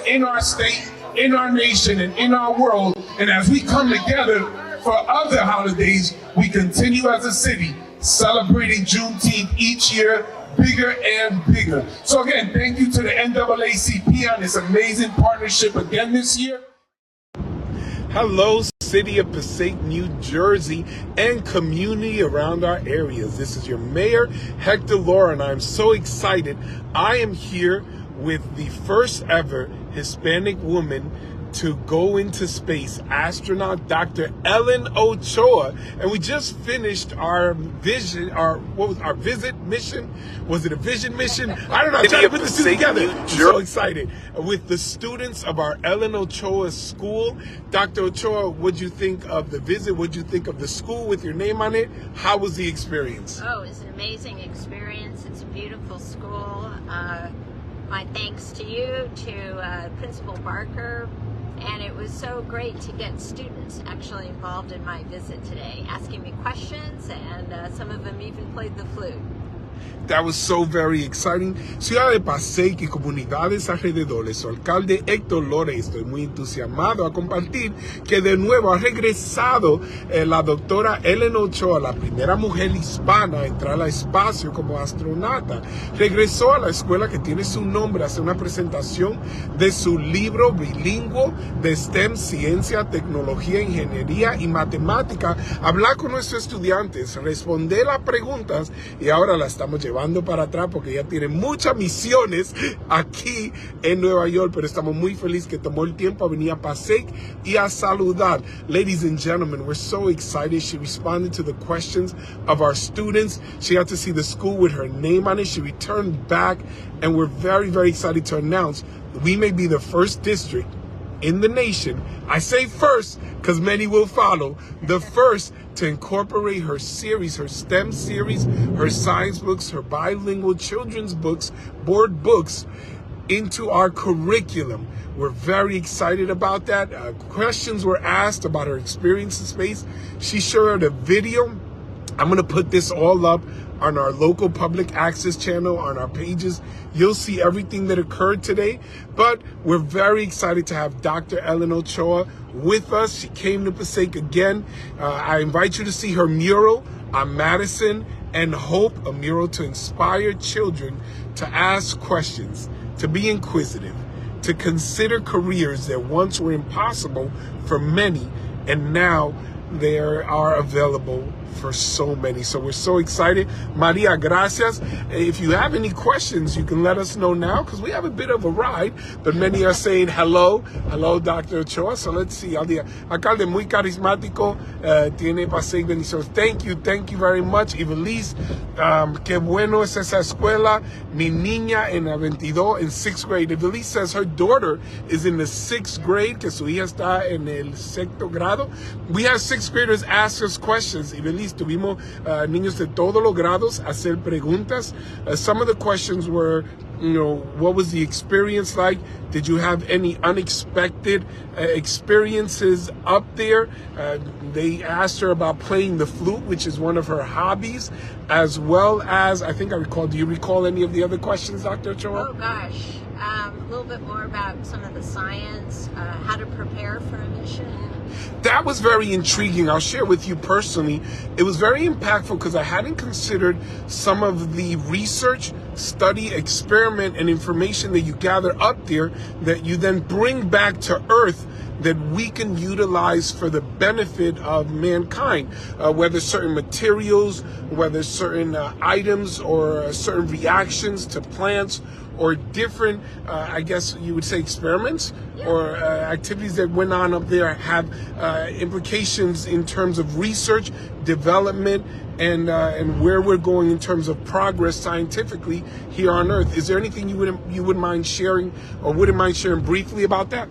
in our state, in our nation, and in our world. And as we come together for other holidays, we continue as a city celebrating Juneteenth each year, bigger and bigger. So again, thank you to the NAACP on this amazing partnership again this year. Hello, City of Passaic, New Jersey, and community around our areas. This is your mayor, Hector Laura, and I'm so excited. I am here with the first ever Hispanic woman to go into space, astronaut Dr. Ellen Ochoa. And we just finished our visit mission? Was it a vision mission? I don't know. I'm trying to put this together. I'm so excited. With the students of our Ellen Ochoa school. Dr. Ochoa, what'd you think of the visit? What'd you think of the school with your name on it? How was the experience? Oh, it was an amazing experience. It's a beautiful school. My thanks to you, to Principal Barker. And it was so great to get students actually involved in my visit today, asking me questions, and some of them even played the flute. That was so very exciting. Ciudad de Passaic y comunidades alrededores. Su alcalde Héctor Lora, estoy muy entusiasmado a compartir que de nuevo ha regresado la doctora Ellen Ochoa, la primera mujer hispana a entrar al espacio como astronauta. Regresó a la escuela que tiene su nombre a hacer una presentación de su libro bilingüe de STEM, ciencia, tecnología, ingeniería y matemática. Hablar con nuestros estudiantes, responder las preguntas, y ahora la estamos llevando para atrás porque ella tiene muchas misiones aquí en Nueva York, pero estamos muy felices que tomó el tiempo a venir a Passaic y a saludar. Ladies and gentlemen, we're so excited. She responded to the questions of our students. She got to see the school with her name on it. She returned back, and we're very, very excited to announce that we may be the first district in the nation. I say first because many will follow. The first to incorporate her series, her STEM series, her science books, her bilingual children's books, board books, into our curriculum. We're very excited about that. Questions were asked about her experience in space. She shared a video. I'm going to put this all up on our local public access channel, on our pages. You'll see everything that occurred today. But we're very excited to have Dr. Ellen Ochoa with us. She came to Passaic again. I invite you to see her mural on Madison and Hope, a mural to inspire children to ask questions, to be inquisitive, to consider careers that once were impossible for many, and now they are available for so many. So we're so excited. Maria, gracias. If you have any questions, you can let us know now, because we have a bit of a ride, but many are saying hello. Hello, Dr. Ochoa. So let's see. Alcalde muy carismático, tiene Passaic bendición. Thank you very much. Ibelis, qué bueno es esa escuela. Mi niña en la 22 in 6th grade. Ibelis says her daughter is in the 6th grade, que su hija está en el 6º grado. We have 6th graders ask us questions. Ibelis, tuvimos niños de todos los grados hacer preguntas. Some of the questions were, what was the experience like? Did you have any unexpected experiences up there? They asked her about playing the flute, which is one of her hobbies, as well as, I think I recall, do you recall any of the other questions, Dr. Ochoa? Oh gosh, a little bit more about some of the science, how to prepare for a mission. That was very intriguing. I'll share with you personally. It was very impactful because I hadn't considered some of the research, study, experiment, and information that you gather up there that you then bring back to Earth that we can utilize for the benefit of mankind, whether certain materials, whether certain items or certain reactions to plants, or different, I guess you would say, experiments or activities that went on up there have implications in terms of research, development, and where we're going in terms of progress scientifically here on Earth. Is there anything you wouldn't mind sharing, or wouldn't mind sharing briefly about that?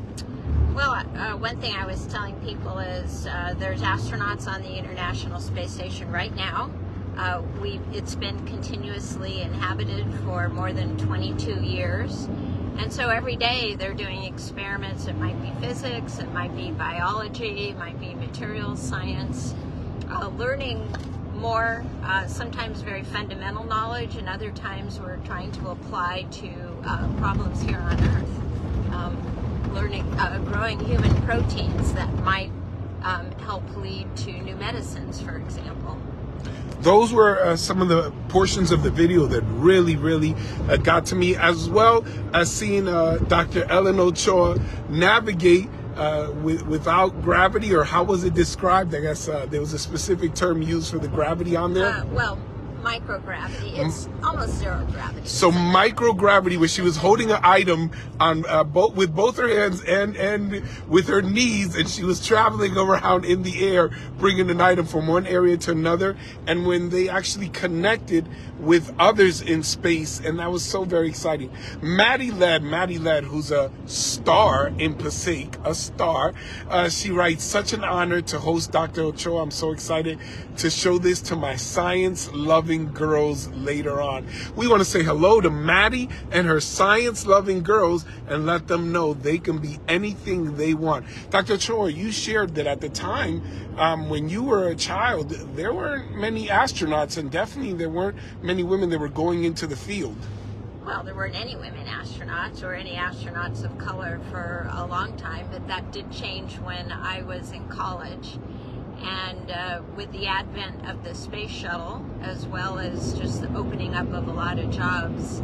Well, one thing I was telling people is there's astronauts on the International Space Station right now. It's been continuously inhabited for more than 22 years. And so every day they're doing experiments. It might be physics, it might be biology, it might be materials science, learning more, sometimes very fundamental knowledge, and other times we're trying to apply to problems here on Earth. growing human proteins that might help lead to new medicines, for example. Those were some of the portions of the video that really, really got to me, as well as seeing Dr. Ellen Ochoa navigate without gravity, or how was it described? I guess there was a specific term used for the gravity on there. Well, microgravity. It's almost zero gravity. So microgravity, where she was holding an item on with both her hands and with her knees, and she was traveling around in the air, bringing an item from one area to another. And when they actually connected with others in space, and that was so very exciting. Maddie Ladd, who's a star in Passaic, a star. She writes, such an honor to host Dr. Ochoa. I'm so excited to show this to my science-loving girls later on. We want to say hello to Maddie and her science-loving girls and let them know they can be anything they want. Dr. Ochoa, you shared that at the time when you were a child, there weren't many astronauts, and definitely there weren't many women that were going into the field. Well, there weren't any women astronauts or any astronauts of color for a long time, but that did change when I was in college. And with the advent of the space shuttle, as well as just the opening up of a lot of jobs,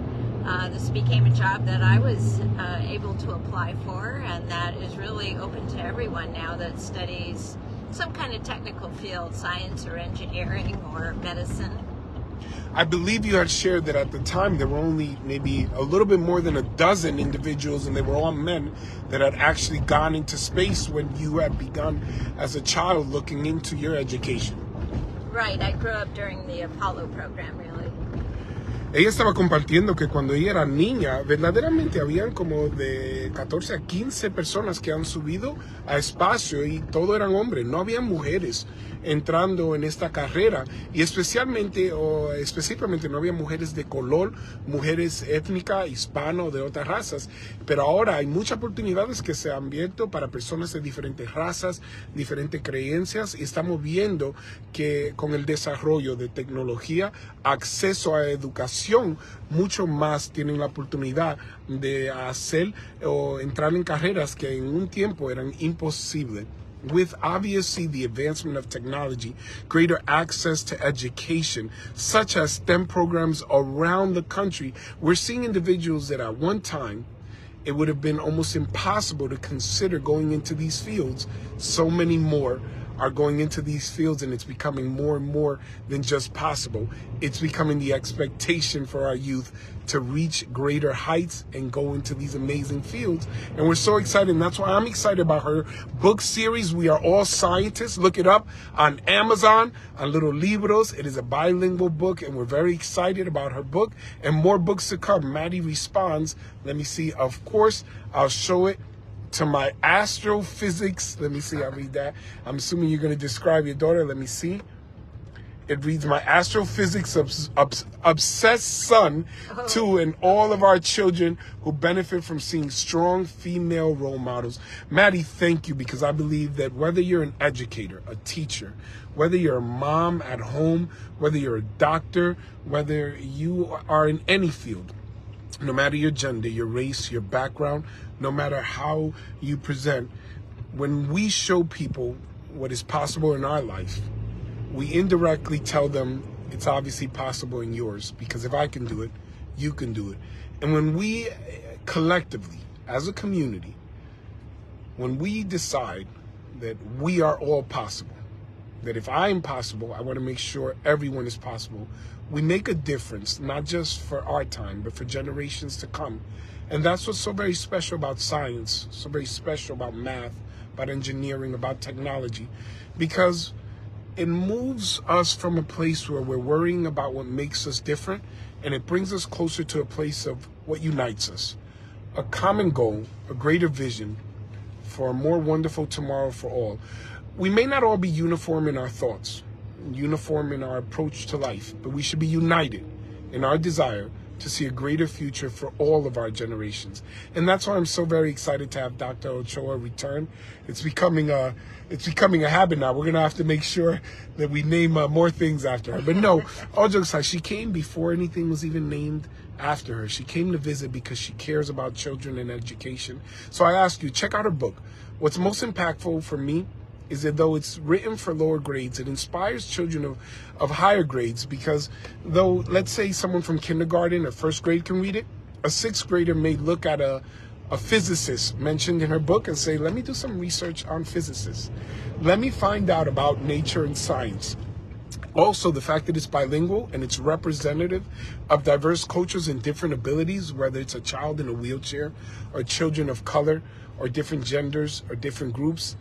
this became a job that I was able to apply for, and that is really open to everyone now that studies some kind of technical field, science or engineering or medicine. I believe you had shared that at the time there were only maybe a little bit more than a dozen individuals, and they were all men, that had actually gone into space when you had begun as a child looking into your education. Right, I grew up during the Apollo program, really. Ella estaba compartiendo que cuando ella era niña, verdaderamente habían como de 14 a 15 personas que han subido a espacio, y todo eran hombres, no había mujeres entrando en esta carrera, y específicamente no había mujeres de color, mujeres étnicas, hispano, de otras razas. Pero ahora hay muchas oportunidades que se han abierto para personas de diferentes razas, diferentes creencias, y estamos viendo que con el desarrollo de tecnología, acceso a educación, mucho más tienen la oportunidad de hacer o entrar en carreras que en un tiempo eran imposibles. With obviously the advancement of technology, greater access to education, such as STEM programs around the country, we're seeing individuals that at one time it would have been almost impossible to consider going into these fields. So many more are going into these fields, and it's becoming more and more than just possible. It's becoming the expectation for our youth to reach greater heights and go into these amazing fields. And we're so excited, and that's why I'm excited about her book series, We Are All Scientists. Look it up on Amazon, on Little Libros. It is a bilingual book, and we're very excited about her book and more books to come. Maddie responds, let me see, of course, I'll show it to my astrophysics. Let me see, I'll read that. I'm assuming you're going to describe your daughter. Let me see. It reads, my astrophysics obsessed son too, and all of our children who benefit from seeing strong female role models. Maddie, thank you, because I believe that whether you're an educator, a teacher, whether you're a mom at home, whether you're a doctor, whether you are in any field, no matter your gender, your race, your background, no matter how you present, when we show people what is possible in our life, we indirectly tell them it's obviously possible in yours, because if I can do it, you can do it. And when we collectively, as a community, when we decide that we are all possible, that if I'm possible, I want to make sure everyone is possible, we make a difference, not just for our time, but for generations to come. And that's what's so very special about science, so very special about math, about engineering, about technology, because it moves us from a place where we're worrying about what makes us different, and it brings us closer to a place of what unites us. A common goal, a greater vision for a more wonderful tomorrow for all. We may not all be uniform in our thoughts, uniform in our approach to life, but we should be united in our desire to see a greater future for all of our generations. And that's why I'm so very excited to have Dr. Ochoa return. It's becoming a habit now. We're going to have to make sure that we name more things after her. But no, all jokes aside, she came before anything was even named. after her. She came to visit because she cares about children and education. So I ask you, check out her book. What's most impactful for me is that though it's written for lower grades, it inspires children of higher grades, because though, let's say someone from kindergarten or first grade can read it, a sixth grader may look at a physicist mentioned in her book and say, let me do some research on physicists. Let me find out about nature and science. Also, the fact that it's bilingual and it's representative of diverse cultures and different abilities, whether it's a child in a wheelchair or children of color or different genders or different groups,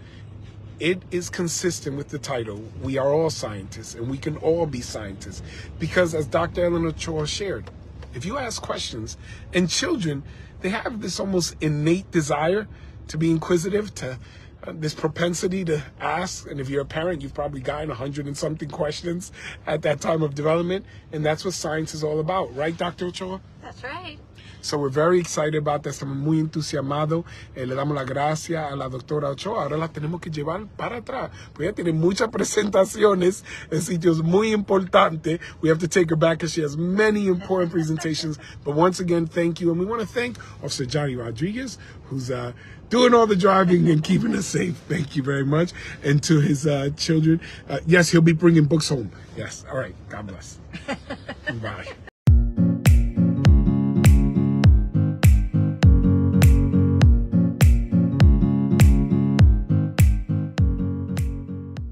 it is consistent with the title. We are all scientists, and we can all be scientists. Because as Dr. Ellen Ochoa shared, if you ask questions, and children, they have this almost innate desire to be inquisitive, to this propensity to ask. And if you're a parent, you've probably gotten 100 and something questions at that time of development. And that's what science is all about. Right, Dr. Ochoa? That's right. So we're very excited about that. Estamos muy entusiasmados. Le damos las gracias a la doctora Ochoa. Ahora la tenemos que llevar para atrás. Porque ella tiene muchas presentaciones en sitios muy importantes. We have to take her back because she has many important presentations. But once again, thank you. And we want to thank Officer Johnny Rodriguez, who's doing all the driving and keeping us safe. Thank you very much. And to his children. Yes, he'll be bringing books home. Yes. All right. God bless. Bye.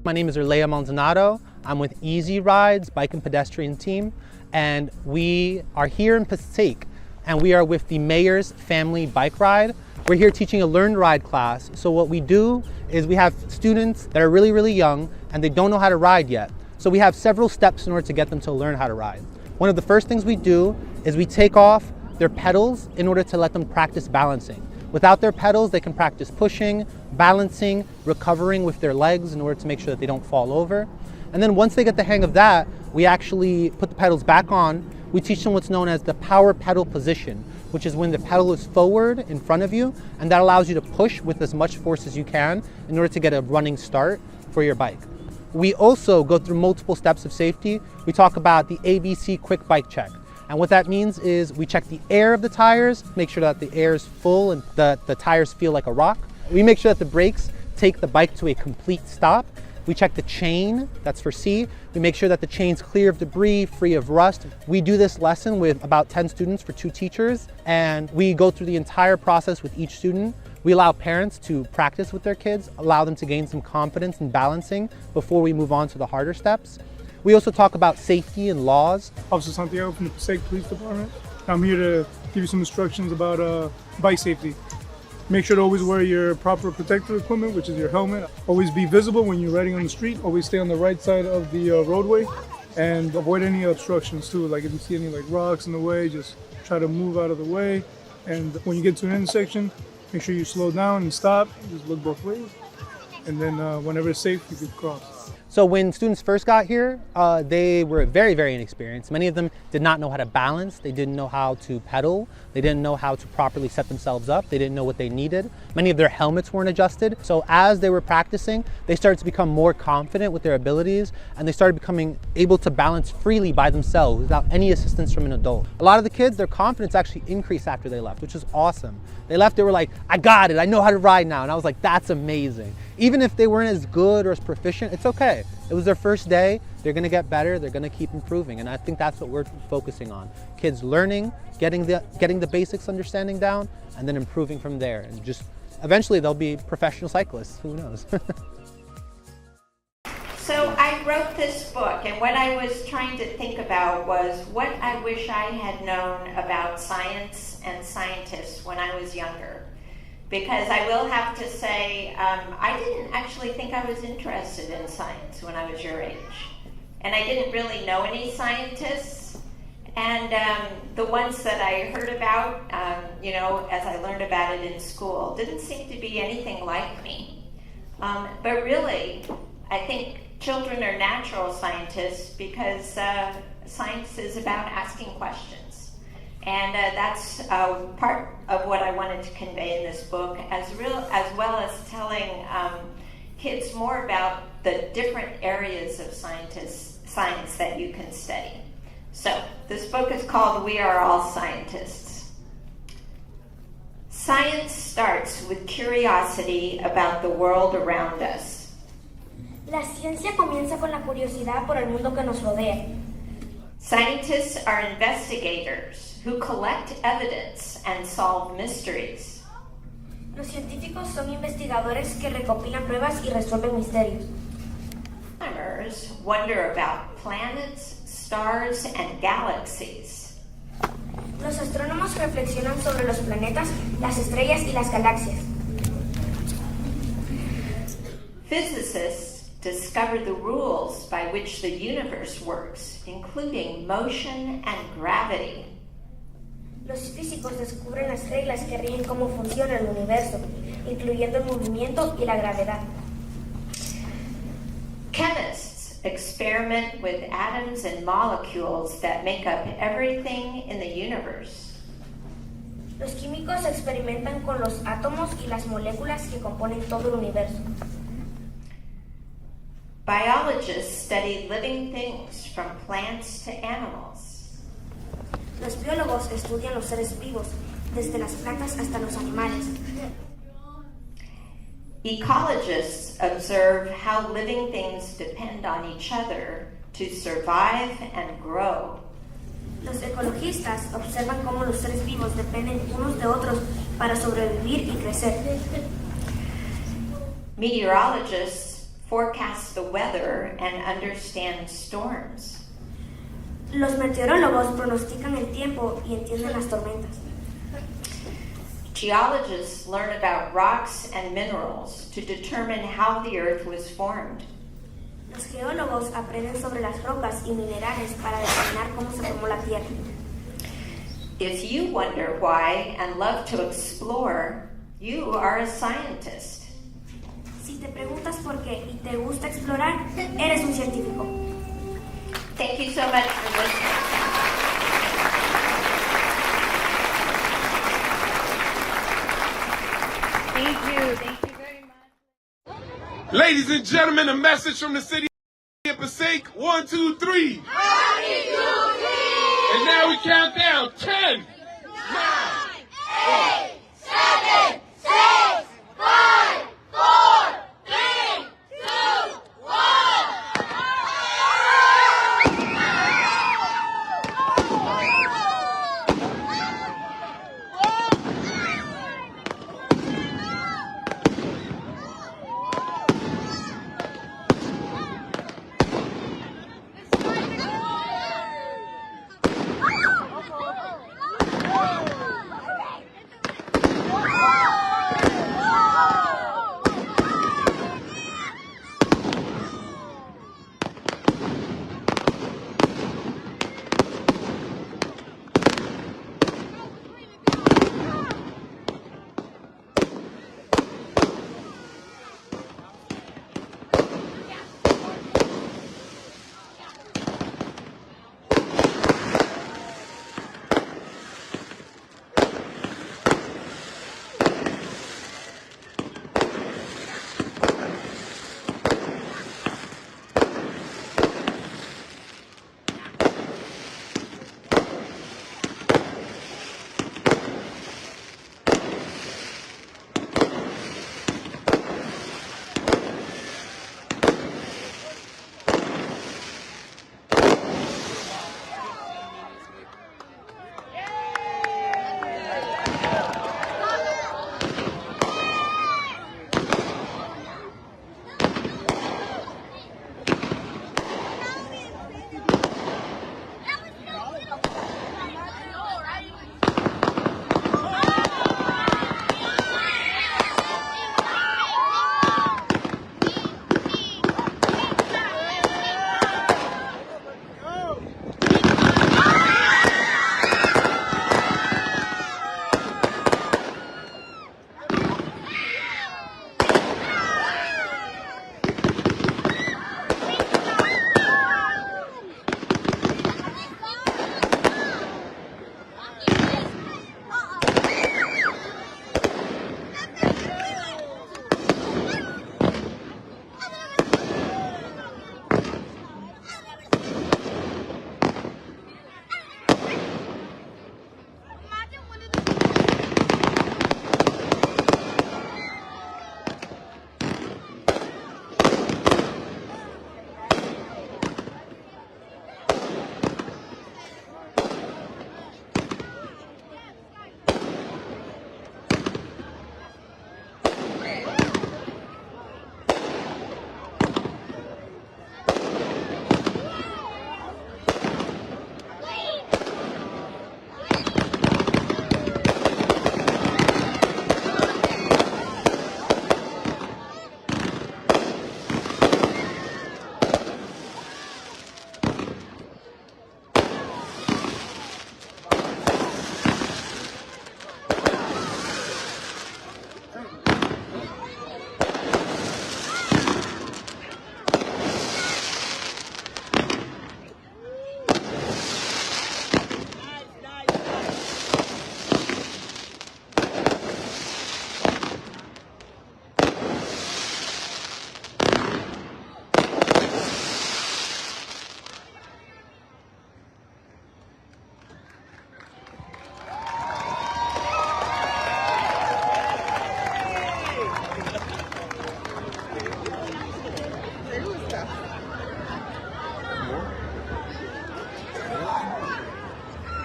My name is Erlea Maldonado. I'm with Easy Rides Bike and Pedestrian Team, and we are here in Passaic, and we are with the Mayor's Family Bike Ride. We're here teaching a learn ride class. So what we do is we have students that are really, really young and they don't know how to ride yet. So we have several steps in order to get them to learn how to ride. One of the first things we do is we take off their pedals in order to let them practice balancing. Without their pedals, they can practice pushing, balancing, recovering with their legs in order to make sure that they don't fall over. And then once they get the hang of that, we actually put the pedals back on. We teach them what's known as the power pedal position, which is when the pedal is forward in front of you, and that allows you to push with as much force as you can in order to get a running start for your bike. We also go through multiple steps of safety. We talk about the ABC quick bike check. And what that means is we check the air of the tires, make sure that the air is full and that the tires feel like a rock. We make sure that the brakes take the bike to a complete stop. We check the chain, that's for C. We make sure that the chain's clear of debris, free of rust. We do this lesson with about 10 students for 2 teachers, and we go through the entire process with each student. We allow parents to practice with their kids, allow them to gain some confidence in balancing before we move on to the harder steps. We also talk about safety and laws. Officer Santiago from the Passaic Police Department. I'm here to give you some instructions about bike safety. Make sure to always wear your proper protective equipment, which is your helmet. Always be visible when you're riding on the street. Always stay on the right side of the roadway and avoid any obstructions too. Like if you see any rocks in the way, just try to move out of the way. And when you get to an intersection, make sure you slow down and stop. Just look both ways. And then whenever it's safe, you can cross. So when students first got here, they were very, very inexperienced. Many of them did not know how to balance. They didn't know how to pedal. They didn't know how to properly set themselves up. They didn't know what they needed. Many of their helmets weren't adjusted. So as they were practicing, they started to become more confident with their abilities, and they started becoming able to balance freely by themselves without any assistance from an adult. A lot of the kids, their confidence actually increased after they left, which is awesome. They left, they were like, I got it, I know how to ride now. And I was like, that's amazing. Even if they weren't as good or as proficient, it's okay. It was their first day, they're gonna get better, they're gonna keep improving. And I think that's what we're focusing on. Kids learning, getting the basics understanding down, and then improving from there. And just, eventually they'll be professional cyclists, who knows? So I wrote this book, and what I was trying to think about was what I wish I had known about science and scientists when I was younger. Because I will have to say, I didn't actually think I was interested in science when I was your age. And I didn't really know any scientists. And the ones that I heard about, as I learned about it in school, didn't seem to be anything like me. But really, I think children are natural scientists because science is about asking questions. And that's part of what I wanted to convey in this book, as well as telling kids more about the different areas of science that you can study. So, this book is called We Are All Scientists. Science starts with curiosity about the world around us. La ciencia comienza con la curiosidad por el mundo que nos rodea. Scientists are investigators who collect evidence and solve mysteries. Los científicos son investigadores que recopilan pruebas y resuelven misterios. Astronomers wonder about planets, stars, and galaxies. Los astrónomos reflexionan sobre los planetas, las estrellas y las galaxias. Physicists discover the rules by which the universe works, including motion and gravity. Los físicos descubren las reglas que rigen cómo funciona el universo, incluyendo el movimiento y la gravedad. Chemists experiment with atoms and molecules that make up everything in the universe. Los químicos experimentan con los átomos y las moléculas que componen todo el universo. Biologists study living things from plants to animals. Los biólogos estudian los seres vivos, desde las plantas hasta los animales. Ecologists observe how living things depend on each other to survive and grow. Los ecologistas observan cómo los seres vivos dependen unos de otros para sobrevivir y crecer. Meteorologists forecast the weather and understand storms. Los meteorólogos pronostican el tiempo y entienden las tormentas. Geologists learn about rocks and minerals to determine how the earth was formed. Los geólogos aprenden sobre las rocas y minerales para determinar cómo se formó la Tierra. If you wonder why and love to explore, you are a scientist. Si te preguntas por qué y te gusta explorar, eres un científico. Thank you so much for listening. Thank you very much. Ladies and gentlemen, a message from the City of Passaic. 1, 2, 3. 1, 2, 3. And now we count down. 10, 9, 8, 7, 6, 5, 4, 3, 2, 1.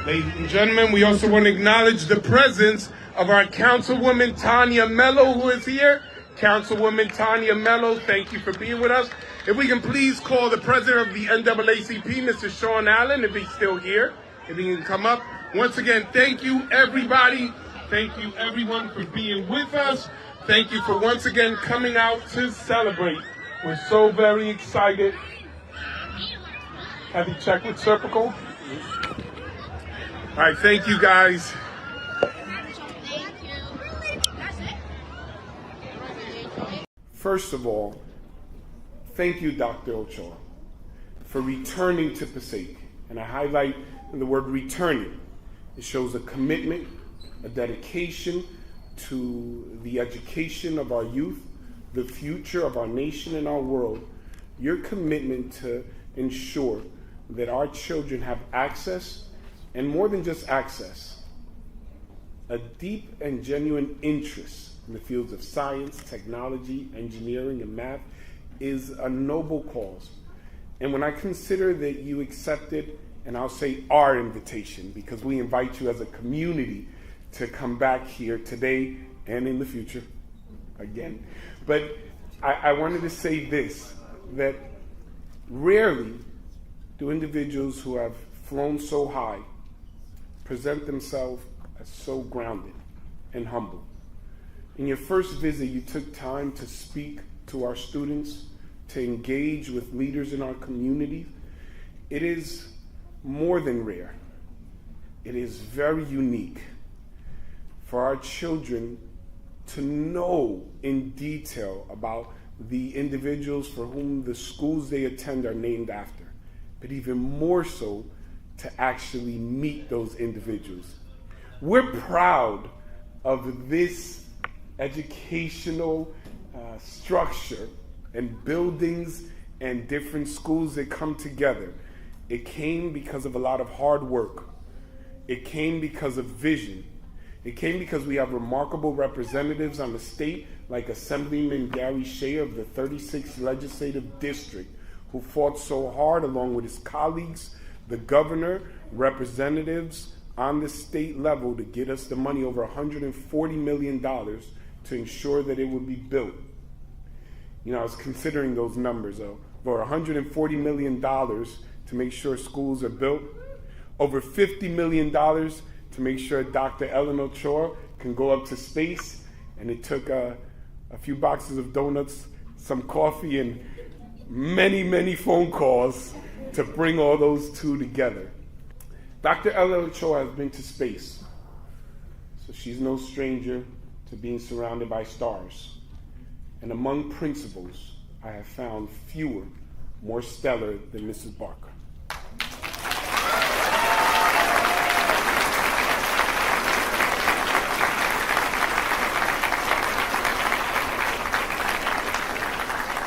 Ladies and gentlemen, we also want to acknowledge the presence of our Councilwoman Tanya Mello, who is here. Councilwoman Tanya Mello, thank you for being with us. If we can please call the president of the NAACP, Mr. Sean Allen, if he's still here, if he can come up. Once again, thank you, everybody. Thank you, everyone, for being with us. Thank you for once again coming out to celebrate. We're so very excited. Have you checked with Serpico? All right, thank you, guys. First of all, thank you, Dr. Ochoa, for returning to Passaic. And I highlight the word returning. It shows a commitment, a dedication to the education of our youth, the future of our nation and our world. Your commitment to ensure that our children have access, and more than just access, a deep and genuine interest in the fields of science, technology, engineering, and math is a noble cause. And when I consider that you accepted, and I'll say our invitation, because we invite you as a community to come back here today and in the future again. But I wanted to say this, that rarely do individuals who have flown so high present themselves as so grounded and humble. In your first visit, you took time to speak to our students, to engage with leaders in our community. It is more than rare. It is very unique for our children to know in detail about the individuals for whom the schools they attend are named after, but even more so to actually meet those individuals. We're proud of this educational structure and buildings and different schools that come together. It came because of a lot of hard work. It came because of vision. It came because we have remarkable representatives on the state, like Assemblyman Gary Shea of the 36th Legislative District, who fought so hard along with his colleagues, the governor, representatives on the state level to get us the money, over $140 million, to ensure that it would be built. You know, I was considering those numbers, though. Over $140 million to make sure schools are built. Over $50 million to make sure Dr. Ellen Ochoa can go up to space. And it took a few boxes of donuts, some coffee, and many, many phone calls to bring all those two together. Dr. Ellen Ochoa has been to space, so she's no stranger to being surrounded by stars. And among principals, I have found fewer more stellar than Mrs. Barker.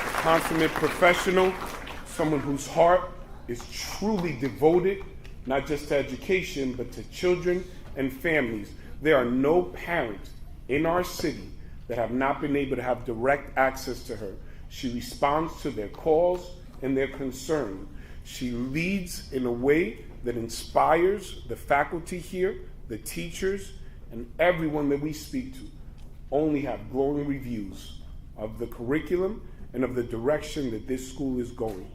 A consummate professional, someone whose heart is truly devoted, not just to education, but to children and families. There are no parents in our city that have not been able to have direct access to her. She responds to their calls and their concern. She leads in a way that inspires the faculty here, the teachers, and everyone that we speak to. Only have glowing reviews of the curriculum and of the direction that this school is going.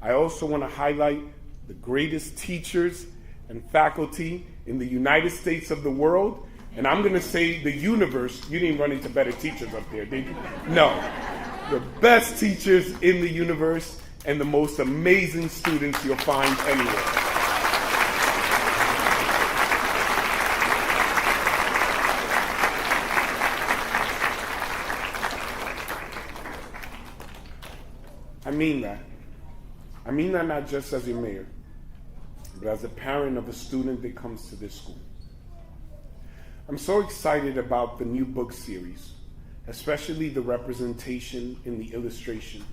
I also want to highlight the greatest teachers and faculty in the United States of the world. And I'm going to say the universe. You didn't run into better teachers up there, did you? No. The best teachers in the universe and the most amazing students you'll find anywhere. I mean that. I mean that not just as your mayor, but as a parent of a student that comes to this school. I'm so excited about the new book series, especially the representation in the illustration.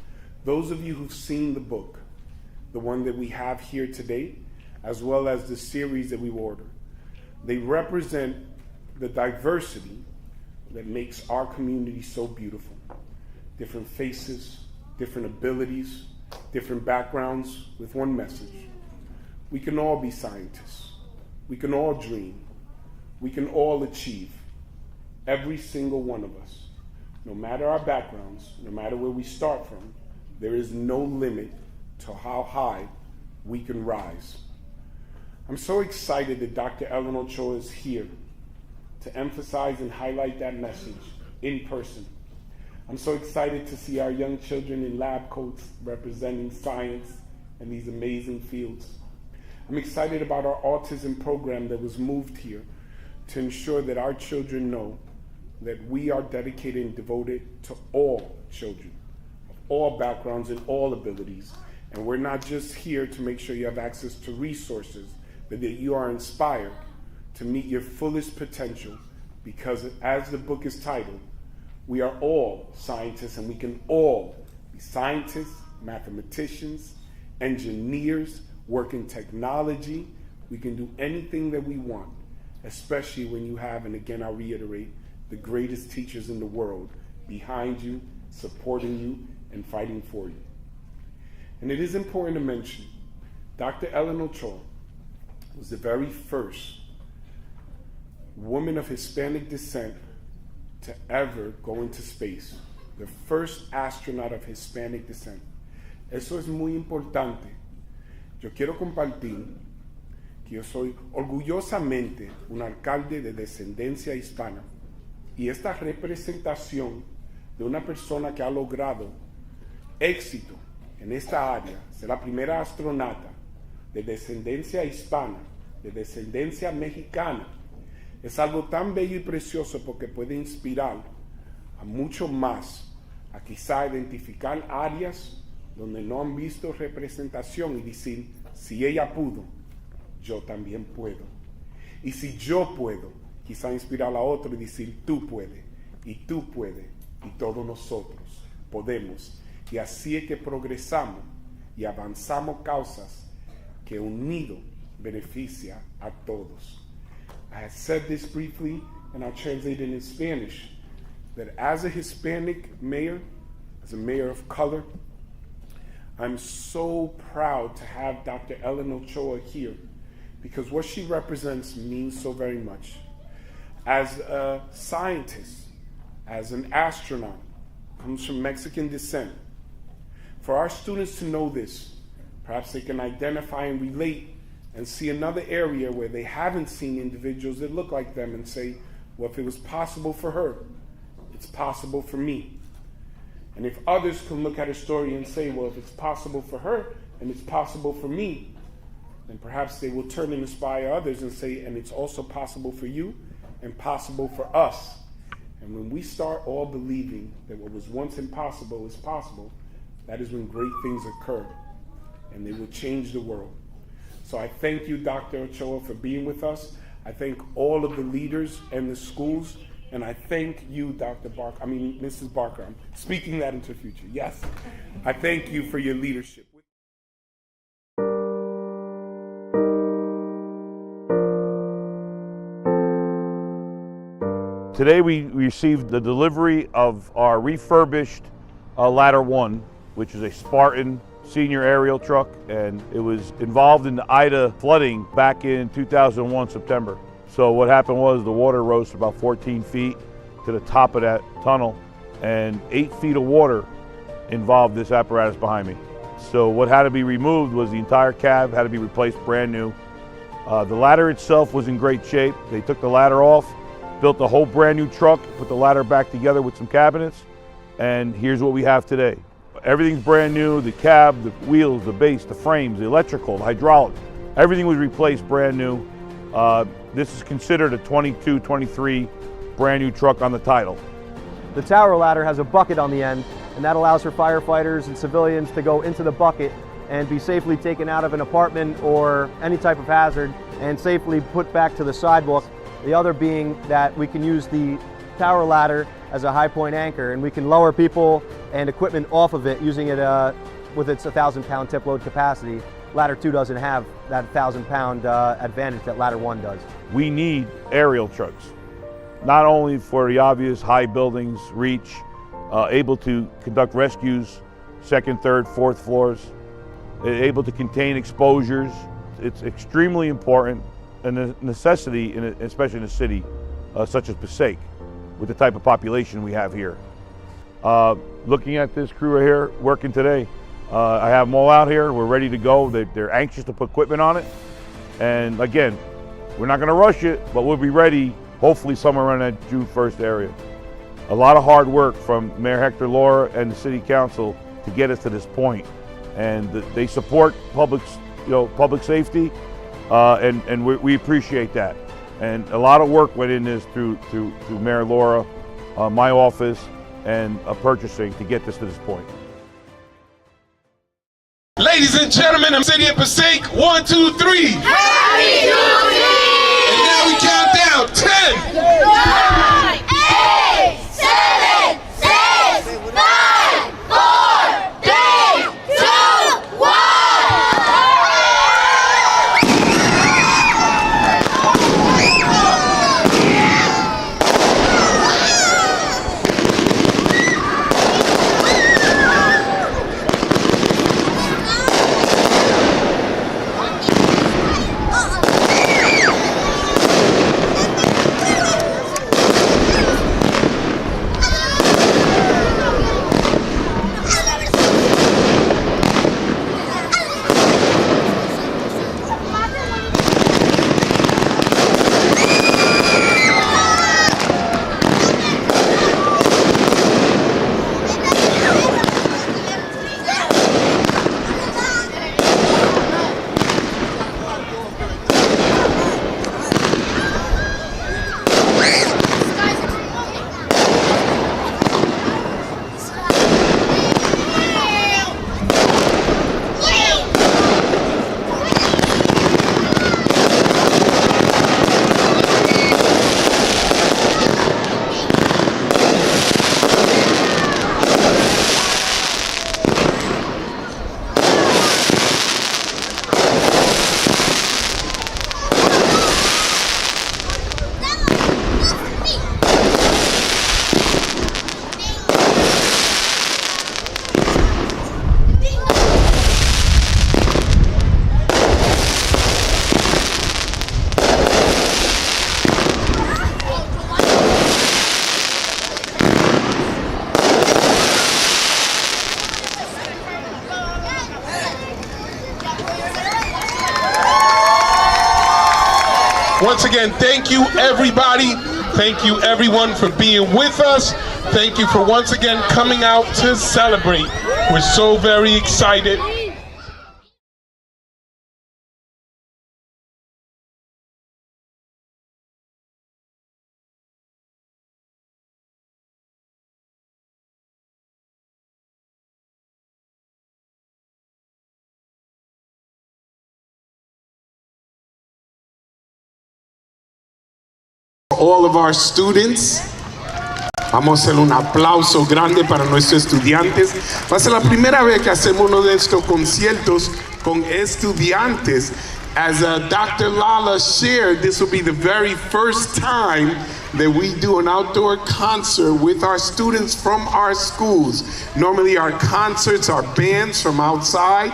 Those of you who've seen the book, the one that we have here today, as well as the series that we ordered, they represent the diversity that makes our community so beautiful. Different faces, different abilities, different backgrounds with one message. We can all be scientists. We can all dream. We can all achieve. Every single one of us. No matter our backgrounds, no matter where we start from, there is no limit to how high we can rise. I'm so excited that Dr. Ellen Ochoa is here to emphasize and highlight that message in person. I'm so excited to see our young children in lab coats representing science and these amazing fields. I'm excited about our autism program that was moved here to ensure that our children know that we are dedicated and devoted to all children, of all backgrounds and all abilities. And we're not just here to make sure you have access to resources, but that you are inspired to meet your fullest potential, because as the book is titled, we are all scientists, and we can all be scientists, mathematicians, engineers, work in technology. We can do anything that we want, especially when you have, and again I'll reiterate, the greatest teachers in the world behind you, supporting you, and fighting for you. And it is important to mention, Dr. Ellen Ochoa was the very first woman of Hispanic descent to ever go into space, the first astronaut of Hispanic descent. Eso es muy importante. Yo quiero compartir que yo soy orgullosamente un alcalde de descendencia hispana, y esta representación de una persona que ha logrado éxito en esta área, ser la primera astronauta de descendencia hispana, de descendencia mexicana, es algo tan bello y precioso, porque puede inspirar a mucho más a quizá identificar áreas donde no han visto representación y decir, si ella pudo, yo también puedo. Y si yo puedo, quizá inspirar a otro y decir, tú puedes, y todos nosotros podemos. Y así es que progresamos y avanzamos causas que unido beneficia a todos. I had said this briefly, and I'll translate it in Spanish, that as a Hispanic mayor, as a mayor of color, I'm so proud to have Dr. Ellen Ochoa here, because what she represents means so very much. As a scientist, as an astronaut, comes from Mexican descent. For our students to know this, perhaps they can identify and relate and see another area where they haven't seen individuals that look like them and say, well, if it was possible for her, it's possible for me. And if others can look at her story and say, well, if it's possible for her and it's possible for me, then perhaps they will turn and inspire others and say, and it's also possible for you and possible for us. And when we start all believing that what was once impossible is possible, that is when great things occur, and they will change the world. So I thank you, Dr. Ochoa, for being with us. I thank all of the leaders and the schools, and I thank you, Mrs. Barker. I'm speaking that into the future. Yes, I thank you for your leadership. Today we received the delivery of our refurbished Ladder 1, which is a Spartan senior aerial truck, and it was involved in the Ida flooding back in 2001 September. So what happened was the water rose to about 14 feet to the top of that tunnel, and 8 feet of water involved this apparatus behind me. So what had to be removed was the entire cab had to be replaced brand new. The ladder itself was in great shape. They took the ladder off, built a whole brand new truck, put the ladder back together with some cabinets, and here's what we have today. Everything's brand new, the cab, the wheels, the base, the frames, the electrical, the hydraulic, everything was replaced brand new. This is considered a 22, 23 brand new truck on the title. The tower ladder has a bucket on the end, and that allows for firefighters and civilians to go into the bucket and be safely taken out of an apartment or any type of hazard and safely put back to the sidewalk. The other being that we can use the tower ladder as a high point anchor, and we can lower people and equipment off of it using it with its 1,000-pound tip load capacity. Ladder 2 doesn't have that 1,000-pound advantage that Ladder 1 does. We need aerial trucks, not only for the obvious high buildings, reach, able to conduct rescues, second, third, fourth floors, able to contain exposures. It's extremely important a necessity, especially in a city such as Passaic, with the type of population we have here. Looking at this crew right here working today, I have them all out here. We're ready to go. They're anxious to put equipment on it. And again, we're not going to rush it, but we'll be ready hopefully somewhere around that June 1st area. A lot of hard work from Mayor Hector Laura and the City Council to get us to this point. And they support public safety, and we appreciate that. And a lot of work went in this through Mayor Laura, my office, and purchasing to get this to this point. Ladies and gentlemen, I'm City of Passaic. 1, 2, 3. Happy Jubilee! And now we count down 10, 9, 8, 7, 6, 5, 4, 3, 2, 1. Once again, thank you everybody. Thank you everyone for being with us. Thank you for once again coming out to celebrate. We're so very excited. All of our students. Vamos a hacer un aplauso grande para nuestros estudiantes. Va a ser la primera vez que hacemos uno de estos conciertos con estudiantes. As Dr. Lala shared, this will be the very first time that we do an outdoor concert with our students from our schools. Normally our concerts are bands from outside.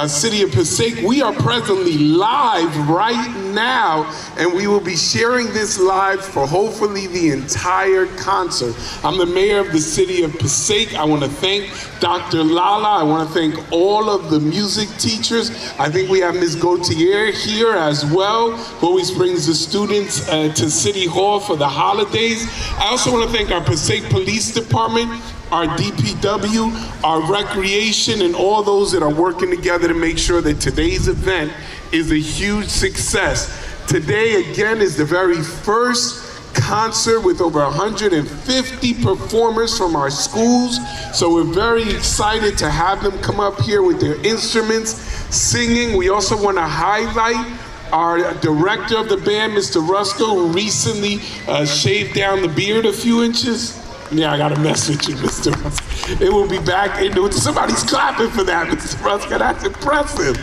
City of Passaic, we are presently live right now, and we will be sharing this live for hopefully the entire concert. I'm the mayor of the City of Passaic. I want to thank Dr. Lala. I want to thank all of the music teachers. I think we have Ms. Gautier here as well, who always brings the students to City Hall for the holidays. I also want to thank our Passaic Police Department, our DPW, our recreation, and all those that are working together to make sure that today's event is a huge success. Today, again, is the very first concert with over 150 performers from our schools. So we're very excited to have them come up here with their instruments, singing. We also want to highlight our director of the band, Mr. Rusko, who recently shaved down the beard a few inches. Yeah, I got a mess with you, Mr. Rusko. It will be back. Somebody's clapping for that, Mr. Rusko. That's impressive.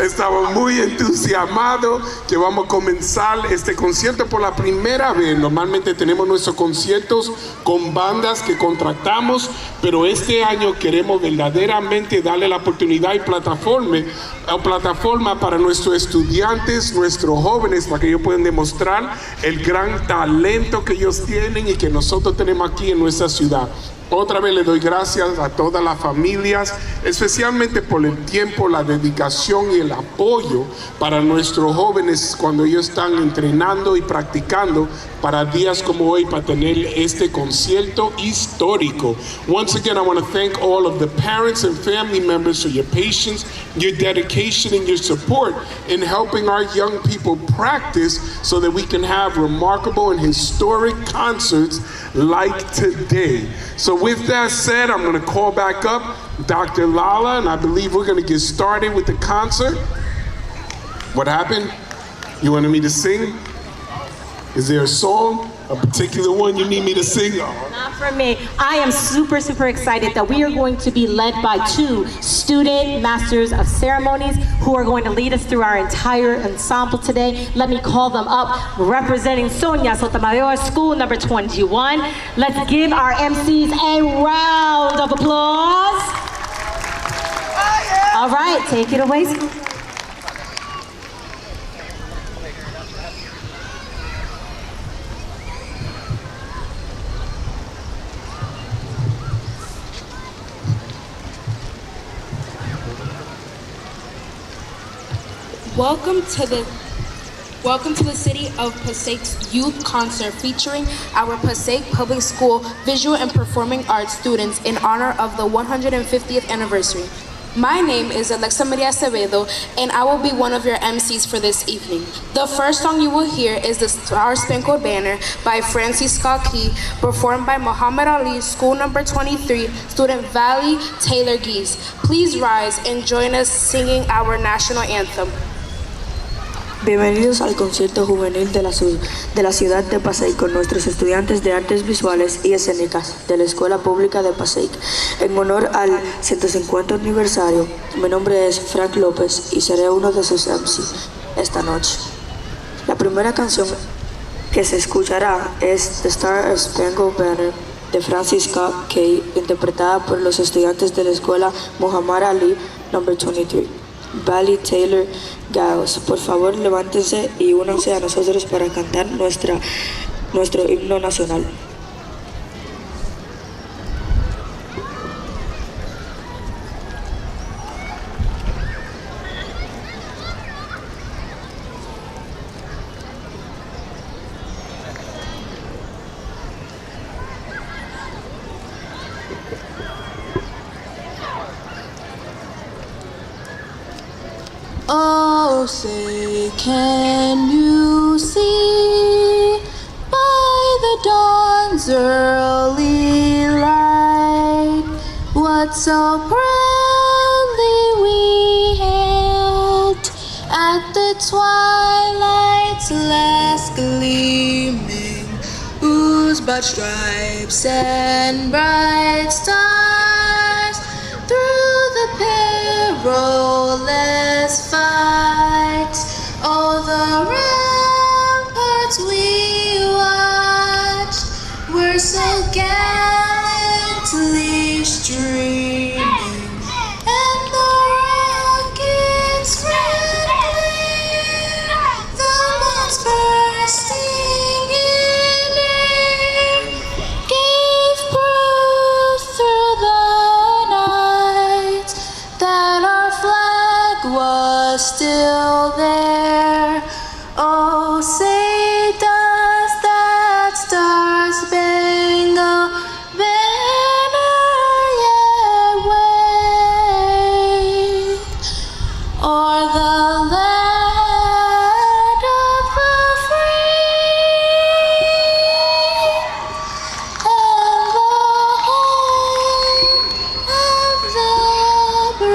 Estamos muy entusiasmados que vamos a comenzar este concierto por la primera vez. Normalmente tenemos nuestros conciertos con bandas que contratamos, pero este año queremos verdaderamente darle la oportunidad y plataforma plataforma para nuestros estudiantes, nuestros jóvenes, para que ellos puedan demostrar el gran talento que ellos tienen y que nosotros tenemos aquí en nuestra ciudad. Otra vez le doy gracias a todas las familias, especialmente por el tiempo, la dedicación y el apoyo para nuestros jóvenes cuando ellos están entrenando y practicando para días como hoy, para tener este concierto histórico. Once again, I want to thank all of the parents and family members for your patience, your dedication, and your support in helping our young people practice so that we can have remarkable and historic concerts like today. So with that said, I'm going to call back up Dr. Lala, and I believe we're going to get started with the concert. What happened? You wanted me to sing? Is there a song, a particular one you need me to sing? Not for me. I am super excited that we are going to be led by two student masters of ceremonies who are going to lead us through our entire ensemble today. Let me call them up, representing Sonia Sotomayor School number 21. Let's give our MCs a round of applause. All right, take it away. Welcome to the City of Passaic's Youth Concert featuring our Passaic Public School Visual and Performing Arts students in honor of the 150th anniversary. My name is Alexa Maria Acevedo, and I will be one of your MCs for this evening. The first song you will hear is the Star Spangled Banner by Francis Scott Key, performed by Muhammad Ali, School number 23, student Valley Taylor Geese. Please rise and join us singing our national anthem. Bienvenidos al concierto juvenil de la ciudad de Passaic con nuestros estudiantes de artes visuales y escénicas de la Escuela Pública de Passaic. En honor al 150 aniversario, mi nombre es Frank López y seré uno de sus MC esta noche. La primera canción que se escuchará es The Star Spangled Banner de Francis Scott Key, interpretada por los estudiantes de la Escuela Muhammad Ali, number 23. Valley Taylor Giles, por favor levántense y únanse a nosotros para cantar nuestro himno nacional. Oh, say, can you see by the dawn's early light what so proudly we hailed at the twilight's last gleaming, whose broad stripes and bright stars through the perilous fight, all the ramparts we watched were so gallantly streaming, and the rockets rattling, the bombs bursting in air, gave proof through the night that our flag was still there. Oh, say does that star-spangled banner yet wave o'er the land of the free and the home of the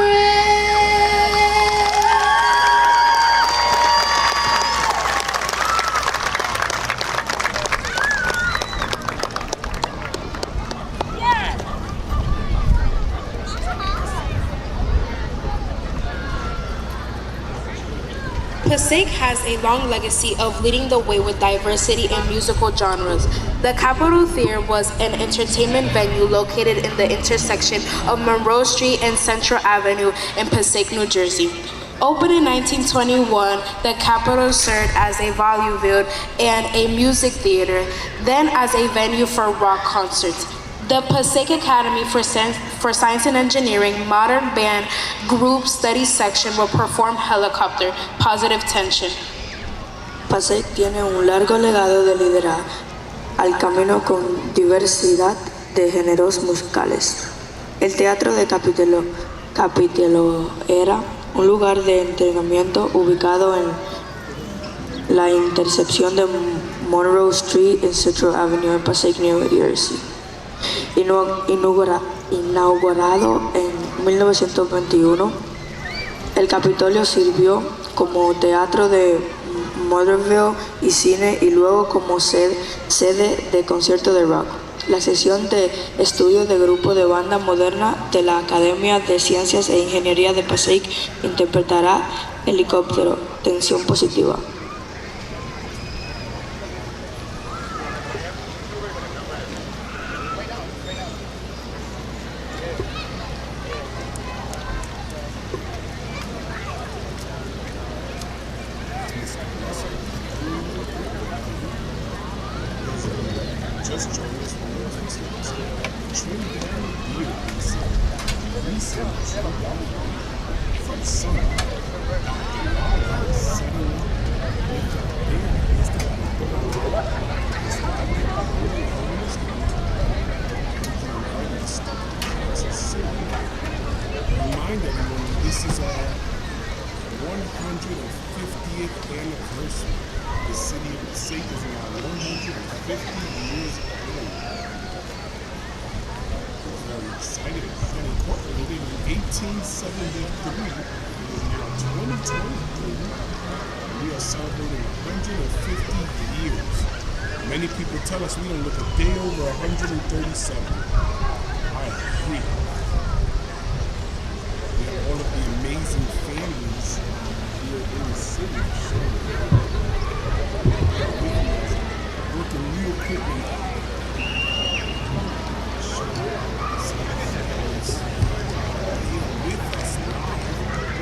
Passaic has a long legacy of leading the way with diversity in musical genres. The Capitol Theater was an entertainment venue located in the intersection of Monroe Street and Central Avenue in Passaic, New Jersey. Opened in 1921, the Capitol served as a vaudeville and a music theater, then as a venue for rock concerts. The Passaic Academy for Science and Engineering Modern Band Group Study Section will perform Helicopter, Positive Tension. Passaic tiene un largo legado de liderar al camino con diversidad de géneros musicales. El Teatro de Capitolo era un lugar de entrenamiento ubicado en la intersección de Monroe Street y Central Avenue en Passaic, New Jersey. Inaugurado en 1921, el Capitolio sirvió como teatro de vaudeville y cine y luego como sede de conciertos de rock. La sección de estudios de grupo de banda moderna de la Academia de Ciencias e Ingeniería de Passaic interpretará Helicóptero, Tensión Positiva. Remind everyone, this is our 150th anniversary. The city of Passaic is now 150 years old. We're very excited and incorporated in 1873. It is now 2023. We are celebrating 150 years. Many people tell us we don't look a day over 137. I agree. We have all of the amazing families here in the city. Working real quickly. With us now.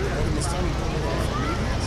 All of the starting from our families.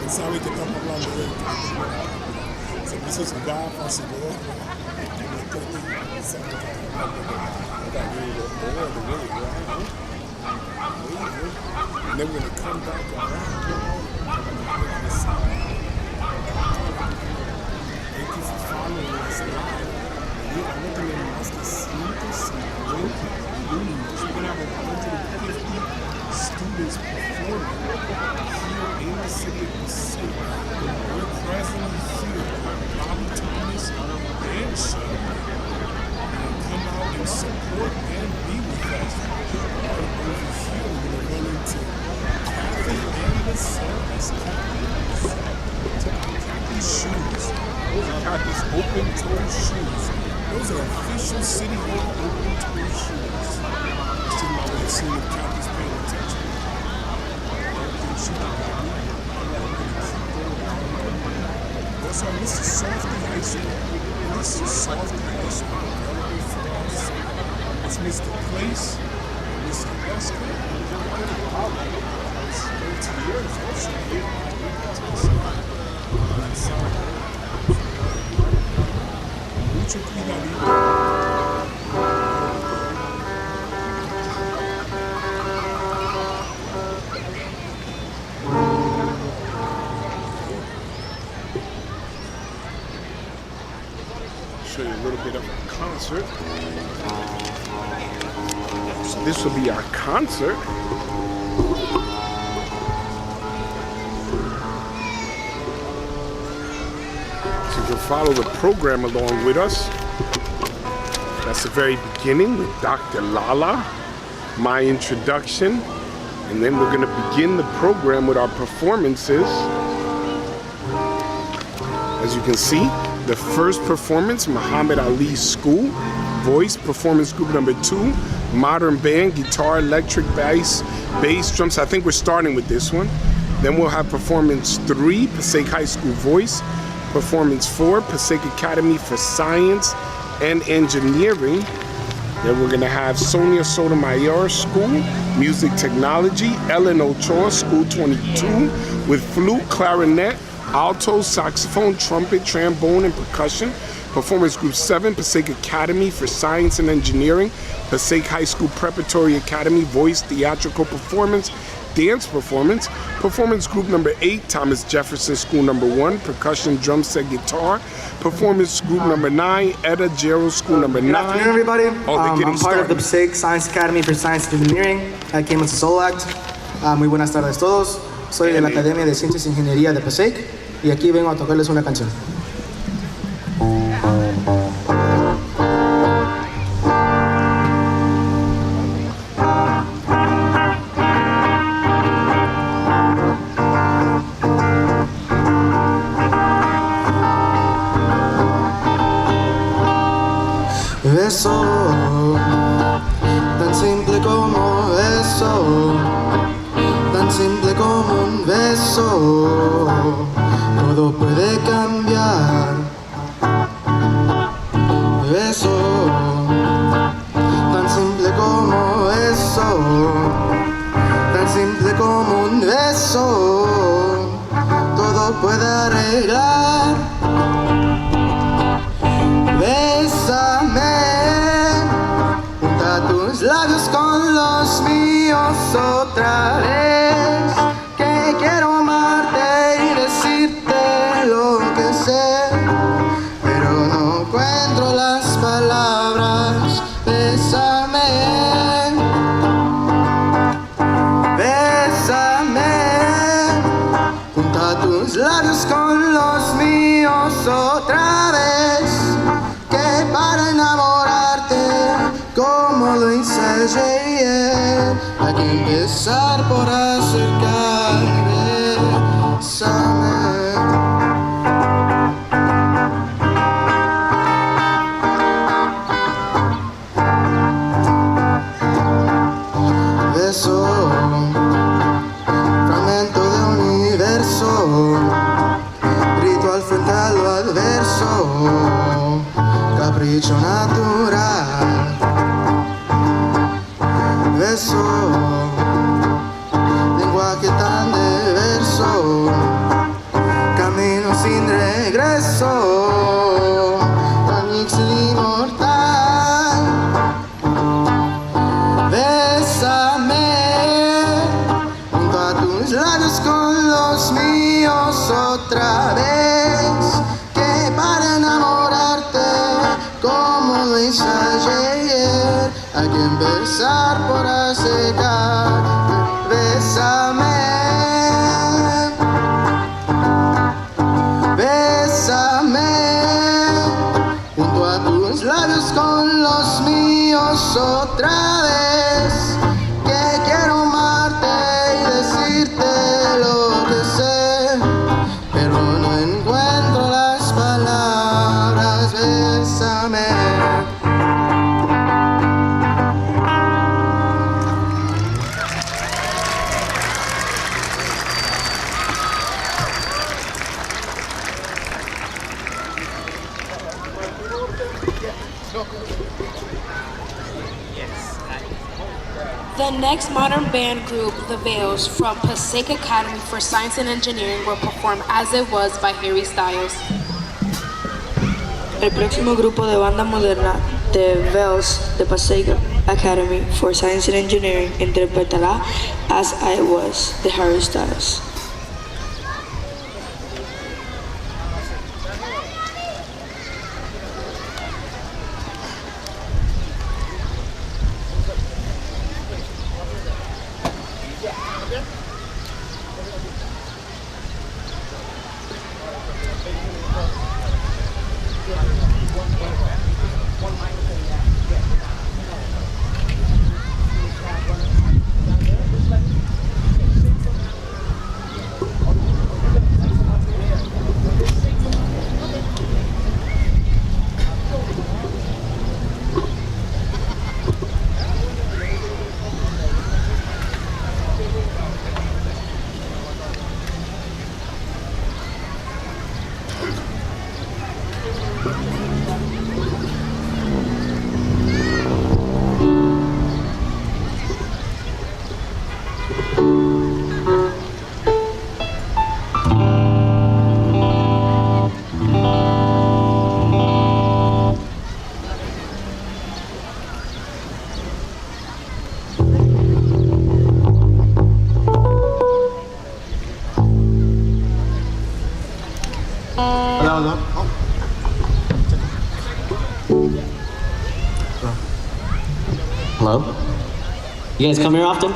Sabe que estamos hablando de él. Se puso su gafa, su gorro. And then we're going to come back around. Thank you for following us live. We are looking at más de 150 alumnos. We're going to have 150 students performing here in the city of Passaic. We're presently here with Bobby Thomas and Shane. And come out and support and be with us. Over here, we're going to run into Kathy and the service. Kathy's shoes. Those are Kathy's open-toe shoes. Those are official City Hall open-toe shoes. That's my way of seeing if Kathy's paying attention. That's our Mr. Softy High School. Mr. Softy High School. It's Mr. Place, Mr. Esco. It's 30 years. Mucho cuidadito. Show you a little bit of a concert. So this will be our concert. can follow the program along with us. That's the very beginning with Dr. Lala, my introduction, and then we're going to begin the program with our performances. As you can see, the first performance, Muhammad Ali's School, voice, performance group number 2, modern band, guitar, electric, bass, drums. I think we're starting with this one. Then we'll have performance 3, Passaic High School voice, performance 4, Passaic Academy for Science and Engineering. Then we're gonna have Sonia Sotomayor School, Music Technology, Ellen Ochoa School 22 with flute, clarinet, alto, saxophone, trumpet, trombone, and percussion. Performance Group 7, Passaic Academy for Science and Engineering, Passaic High School Preparatory Academy, voice, theatrical performance, dance performance. Performance Group number 8, Thomas Jefferson School number 1, percussion, drum set, guitar. Performance Group number 9, Etta Gerald School number 9. Good afternoon, everybody. I'm part of the Passaic Science Academy for Science and Engineering. I came as a solo act. Muy buenas tardes todos. Soy de la Academia de Ciencias y Ingeniería de Passaic y aquí vengo a tocarles una canción. Eso, tan simple como eso, tan simple como un beso, todo puede cambiar. Eso, tan simple como eso, tan simple como un beso, todo puede arreglar. Bésame, junta tus labios con los míos otra vez, que quiero amarte y decirte lo que sé, pero no encuentro las palabras. Bésame, bésame, junta tus labios con los míos otra vez, para enamorarte como lo hice ayer. Hay que empezar por acercarme. Beso, fragmento de universo, ritual frente a lo adverso, capricho natural. Beso, lenguaje tan diverso, camino sin regreso, tan inmortal. Bésame, junto a tus labios con los míos otra vez, que para enamorarte como lo hice ayer, hay que empezar por acercar. Bésame, bésame, junto a tus labios con los míos otra vez, que quiero amarte y decirte lo que sé, pero no encuentro las palabras. Bésame. The next modern band group, The Veils, from Passaic Academy for Science and Engineering, will perform As It Was by Harry Styles. El próximo grupo de banda moderna, The Veils de Passaic Academy for Science and Engineering, interpretará As It Was de Harry Styles. up. Hello? You guys come here often?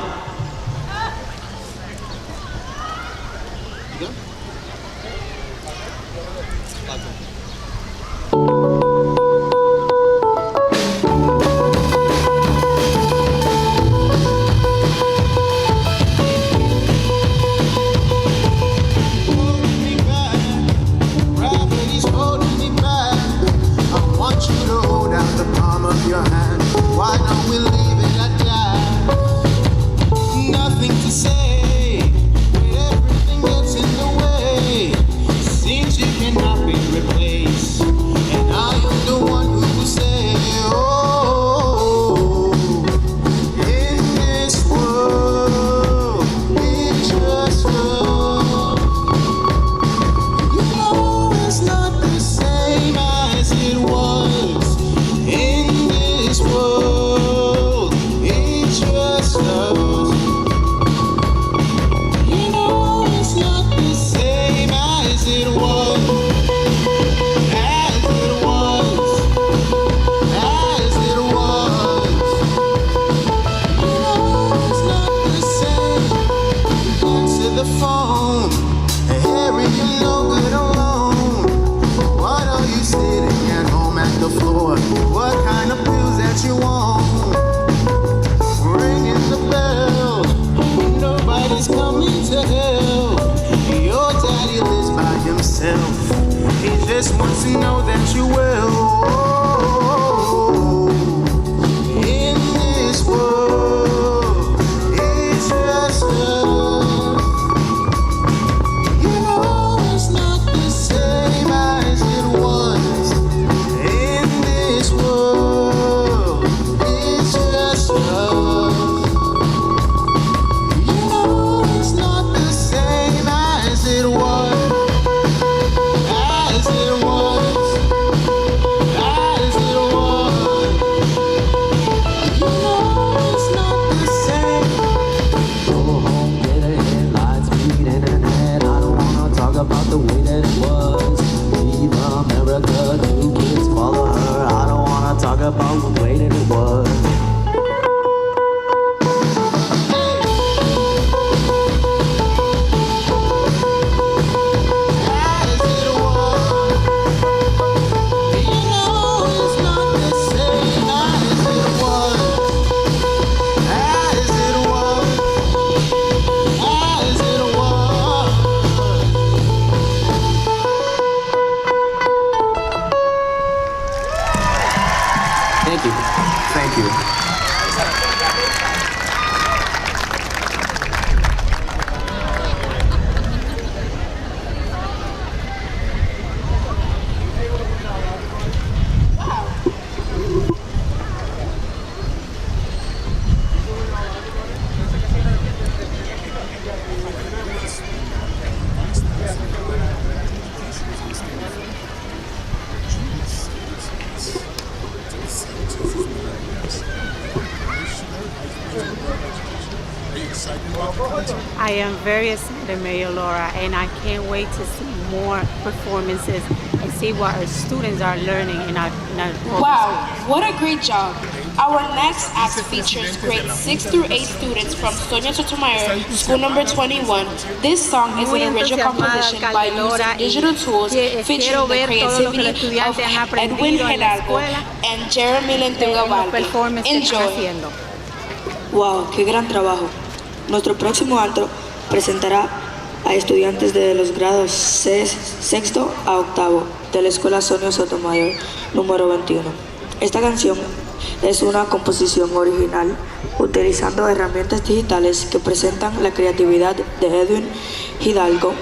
Gravity's holding me back. I want you to hold out the palm of your hand. Why don't we leave it at that? Nothing to say, when everything gets in the way. Seems you cannot be replaced, and I am the one who will say, oh, in this world, it's just love. You know it's not the same as it was. In this world, it's just us. You know it's not the same as it was. As it was. As it was. You know it's not the same. Answer the phone. Harry, you're no good alone. What are you sitting at home at the floor? What kind of pills that you want? Ringing the bell. Nobody's coming to help. Your daddy lives by himself. He just wants to know that you will. In this world, it's just us. You know it's not the same as it was. In this world, it's just us. You know it's not the same as it was. As it was. As it was. You know it's not the same. Go home, get the headlights, read internet. I don't wanna talk about the way that it was. Leave America, new kids follow her. I don't wanna talk about the way that it was. As it was. You know it's not the same as it was. As it was. As it was. Thank you. Thank you. I am very excited, Mayor Laura, and I can't wait to see more performances and see what our students are learning in our Wow, what a great job. Our next act features grades 6 through 8 students from Sonia Sotomayor, school number 21. This song is an original composition by using digital tools featuring the creativity of Edwin Hidalgo and Jeremy Lentuga Valdi. Enjoy. Wow, qué gran trabajo. Nuestro próximo acto presentará a estudiantes de los grados sexto a octavo de la Escuela Sonia Sotomayor, número 21. Esta canción es una composición original utilizando herramientas digitales que presentan la creatividad de Edwin Hidalgo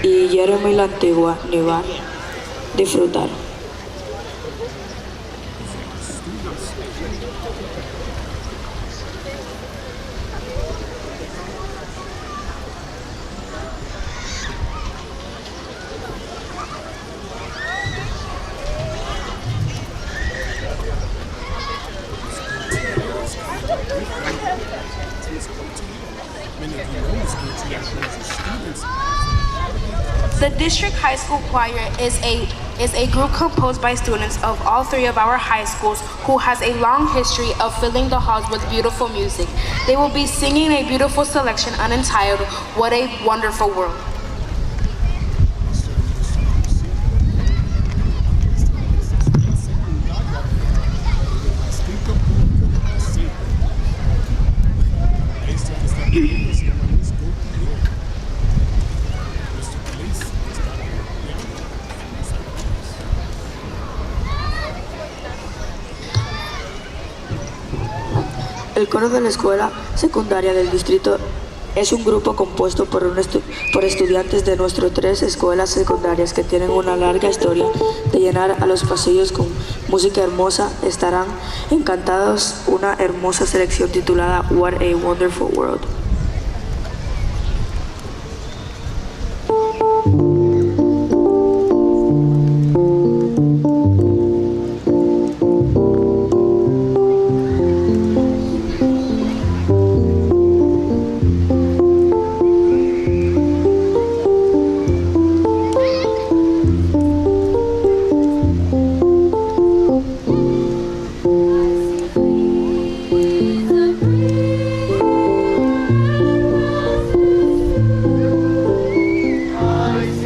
y Jeremy Lantigua Nivar. Disfrutar. Many of you know Miss Gucci as students. The district high school choir is a group composed by students of all three of our high schools who has a long history of filling the halls with beautiful music. They will be singing a beautiful selection unentitled, What a Wonderful World. El coro de la escuela secundaria del distrito es un grupo compuesto por estudiantes de nuestras 3 escuelas secundarias que tienen una larga historia de llenar a los pasillos con música hermosa. Estarán encantados una hermosa selección titulada What a Wonderful World. I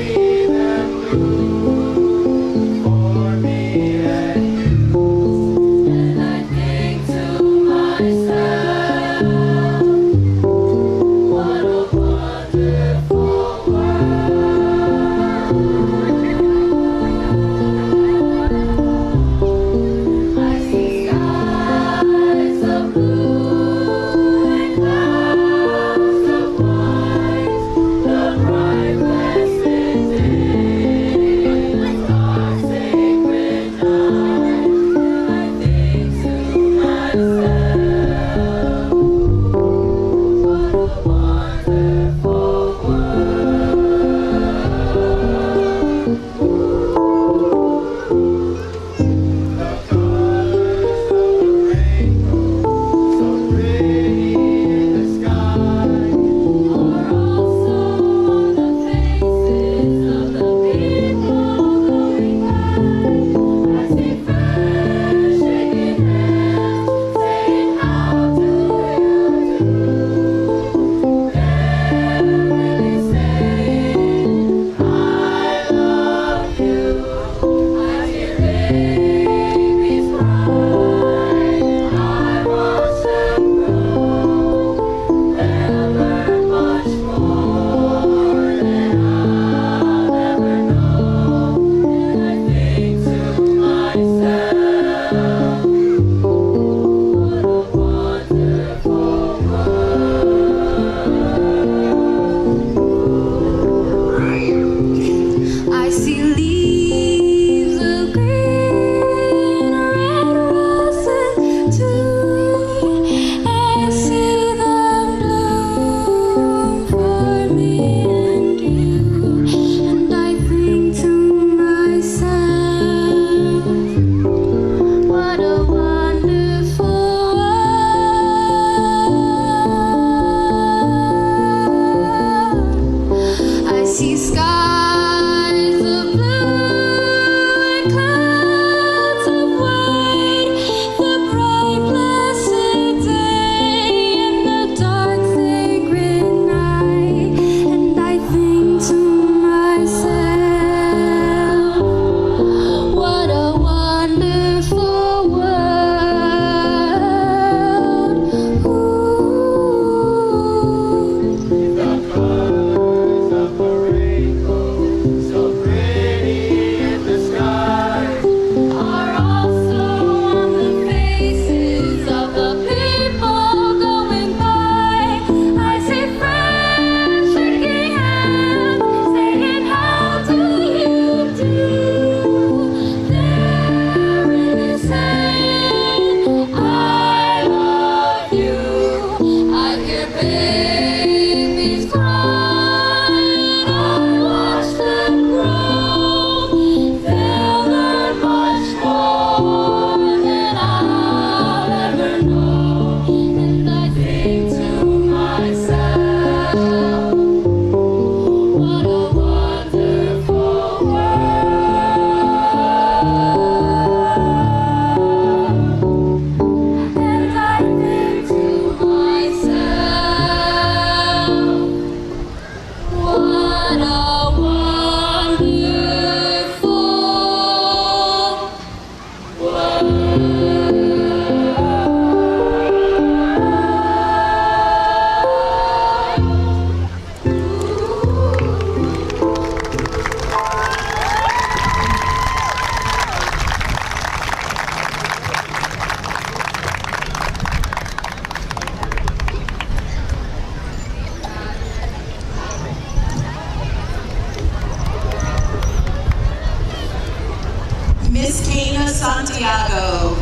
Santiago.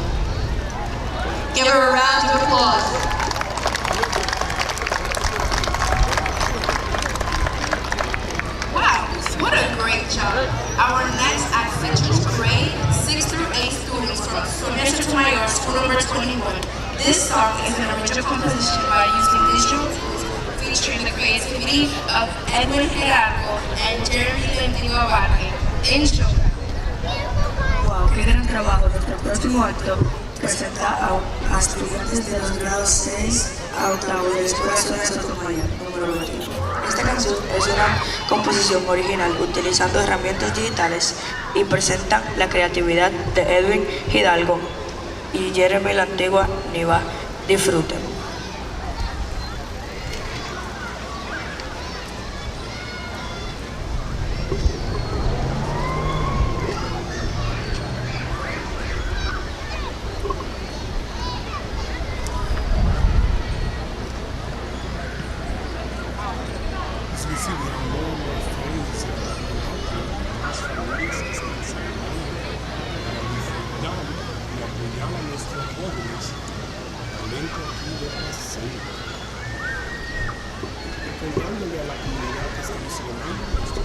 Give her a round of applause. Wow, what a great job. Our next act features grade 6 through 8 students from Semester Mayor, School number 21. This song is an original composition by using visual tools featuring the creativity of Edwin Gerardo and Jeremy Lentigo Abate. Enjoy. Wow, qué gran trabajo. Nuestro próximo acto presenta a estudiantes de los grados 6 a 8 de la Escuela Zona Sotomayor, número 21. Esta canción es una composición original utilizando herramientas digitales y presenta la creatividad de Edwin Hidalgo y Jeremy la Antigua Niva. Disfruten. Contándole a la comunidad que estamos celebrando nuestro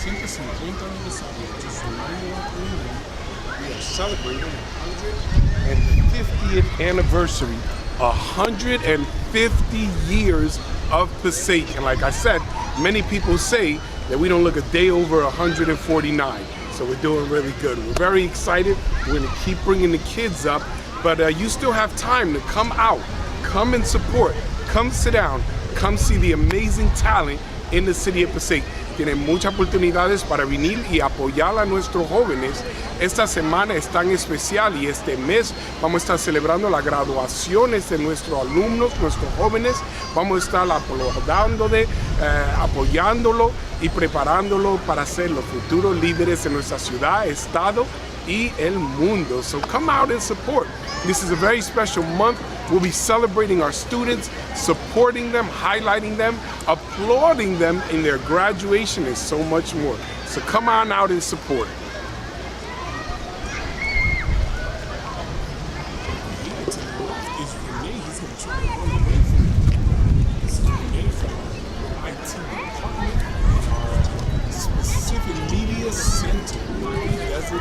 150 aniversario, just reminding our community we are celebrating the 150th anniversary, 150 years of Passaic. And like I said, many people say that we don't look a day over 149. So we're doing really good. We're very excited. We're going to keep bringing the kids up, but you still have time to come out, come and support, come sit down, come see the amazing talent in the City of Passaic. Tienen muchas oportunidades para venir y apoyar a nuestros jóvenes. Esta semana es tan especial y este mes vamos a estar celebrando las graduaciones de nuestros alumnos, nuestros jóvenes. Vamos a estar apoyándolo y preparándolo para ser los futuros líderes de nuestra ciudad, estado y el mundo. So come out and support. This is a very special month. We'll be celebrating our students, supporting them, highlighting them, applauding them in their graduation, and so much more. So come on out and support. Specific Media Center. Does it?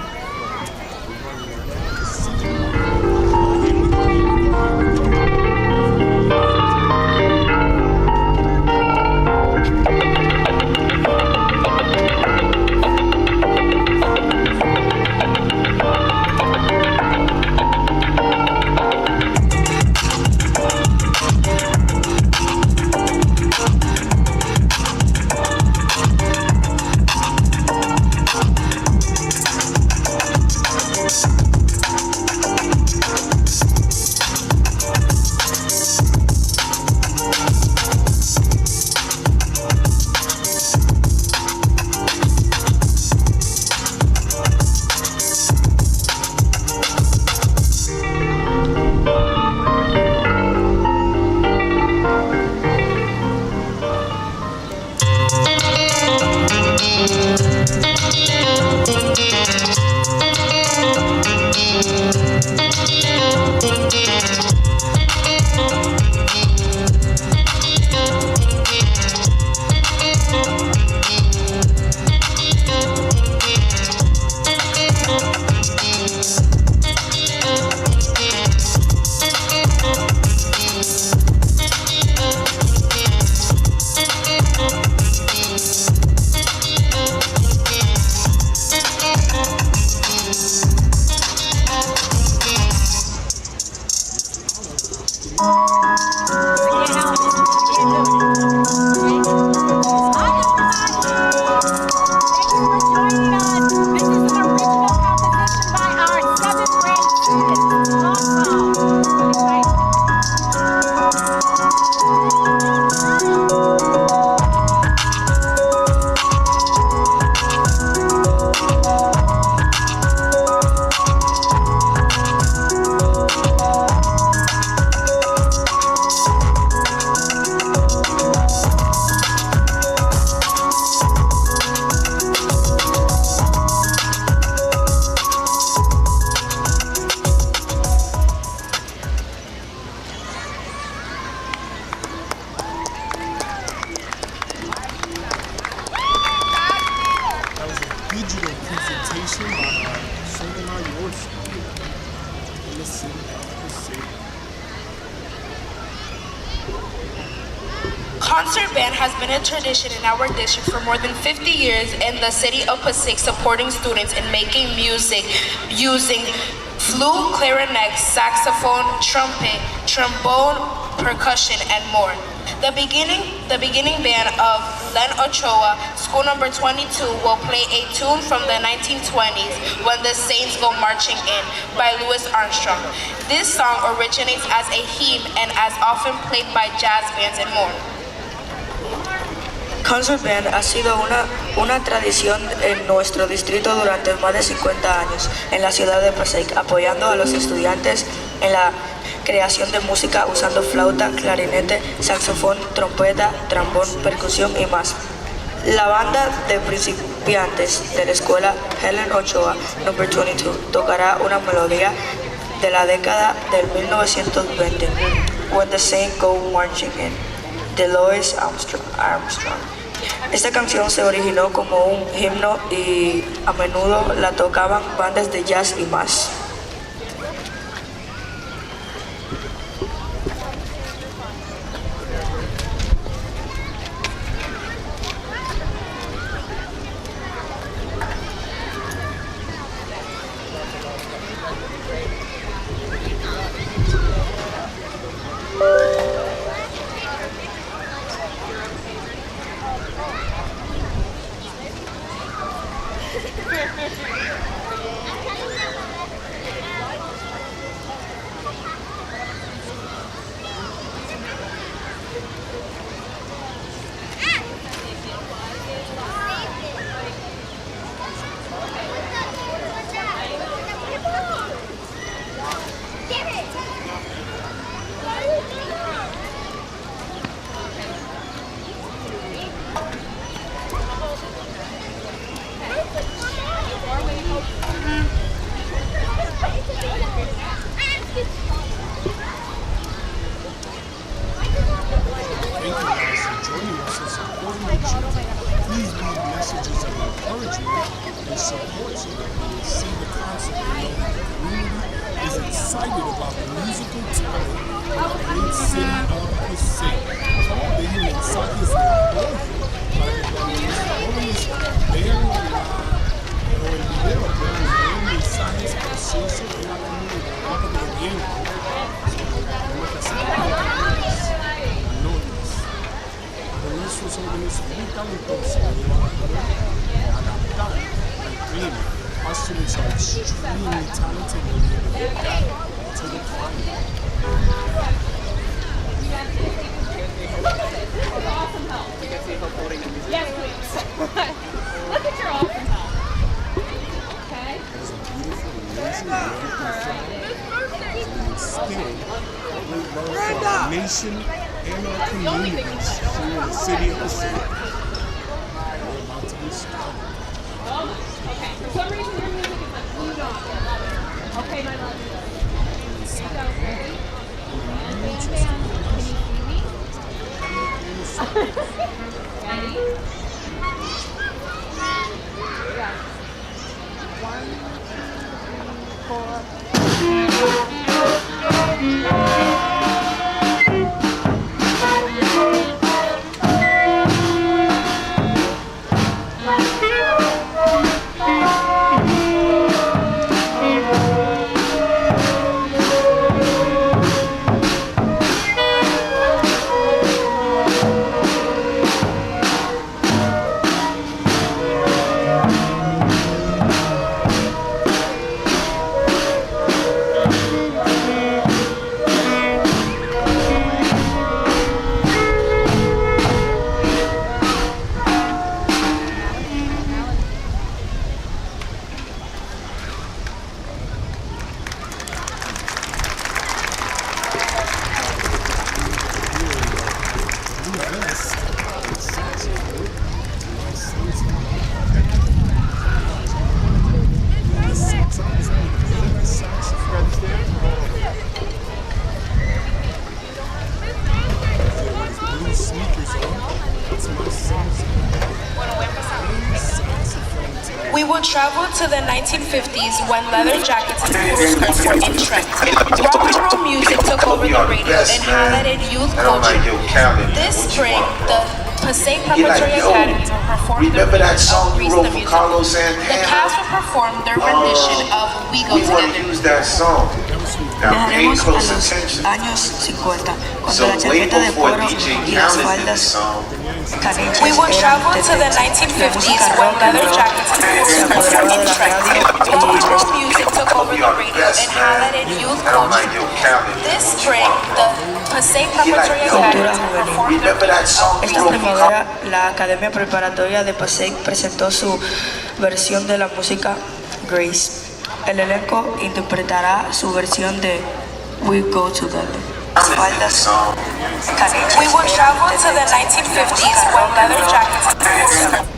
concert band has been a tradition in our district for more than 50 years in the city of Passaic, supporting students in making music using flute, clarinet, saxophone, trumpet, trombone, percussion, and more. The beginning band of Len Ochoa, School Number 22, will play a tune from the 1920s, When the Saints Go Marching In, by Louis Armstrong. This song originates as a hymn and as often played by jazz bands and more. Concert Band ha sido una tradición en nuestro distrito durante más de 50 años en la ciudad de Passaic, apoyando a los estudiantes en la creación de música usando flauta, clarinete, saxofón, trompeta, trombón, percusión y más. La banda de principiantes de la escuela Helen Ochoa, Number 22, tocará una melodía de la década del 1920, When the Saints Go Marching In, de Louis Armstrong. Esta canción se originó como un himno y a menudo la tocaban bandas de jazz y más. Excited about the musical talent of the great city of Passaic. Todos los mensajes de apoyo para que cuando los jóvenes vean el video, vean mensajes preciosos de la comunidad que viene. Tenemos que hacer notas con nuestros jóvenes muy talentosos que van a poder adaptar el clima. Our students are extremely talented and they adapt to the climate. Awesome help. Yes, please. Look at your awesome help. Okay? It's a beautiful, amazing, wonderful instill great love for our nation and our communities here in the city of Passaic. We're about to be started. Okay, for some reason your music is like glued on. Okay, my love. Here you go. Ready? Can you see me? Ready? Yeah. 1, 2, 3, 4. travel to the 1950s when leather jackets and poodle skirts were in trend. Rock and roll music took over the radio and highlighted youth culture. This spring, the Passaic Preparatory Academy will perform their version of Grease the Musical. The cast will perform their rendition of We Go Together. Viajaremos a los años 50, cuando la chaqueta de cuero y las faldas caniches We will travel to the 1950s when leather jackets and poodle skirts were in trend. Rock and roll music took over the radio and highlighted youth culture. This spring, the Passaic Preparatory Academy will perform their version of Esta primavera, la Academia Preparatoria de Passaic presentó su versión de la música Grace. El elenco interpretará su versión de We Go Together. Faldas caniches. We will travel to the 1950s when leather jackets and poodle skirts.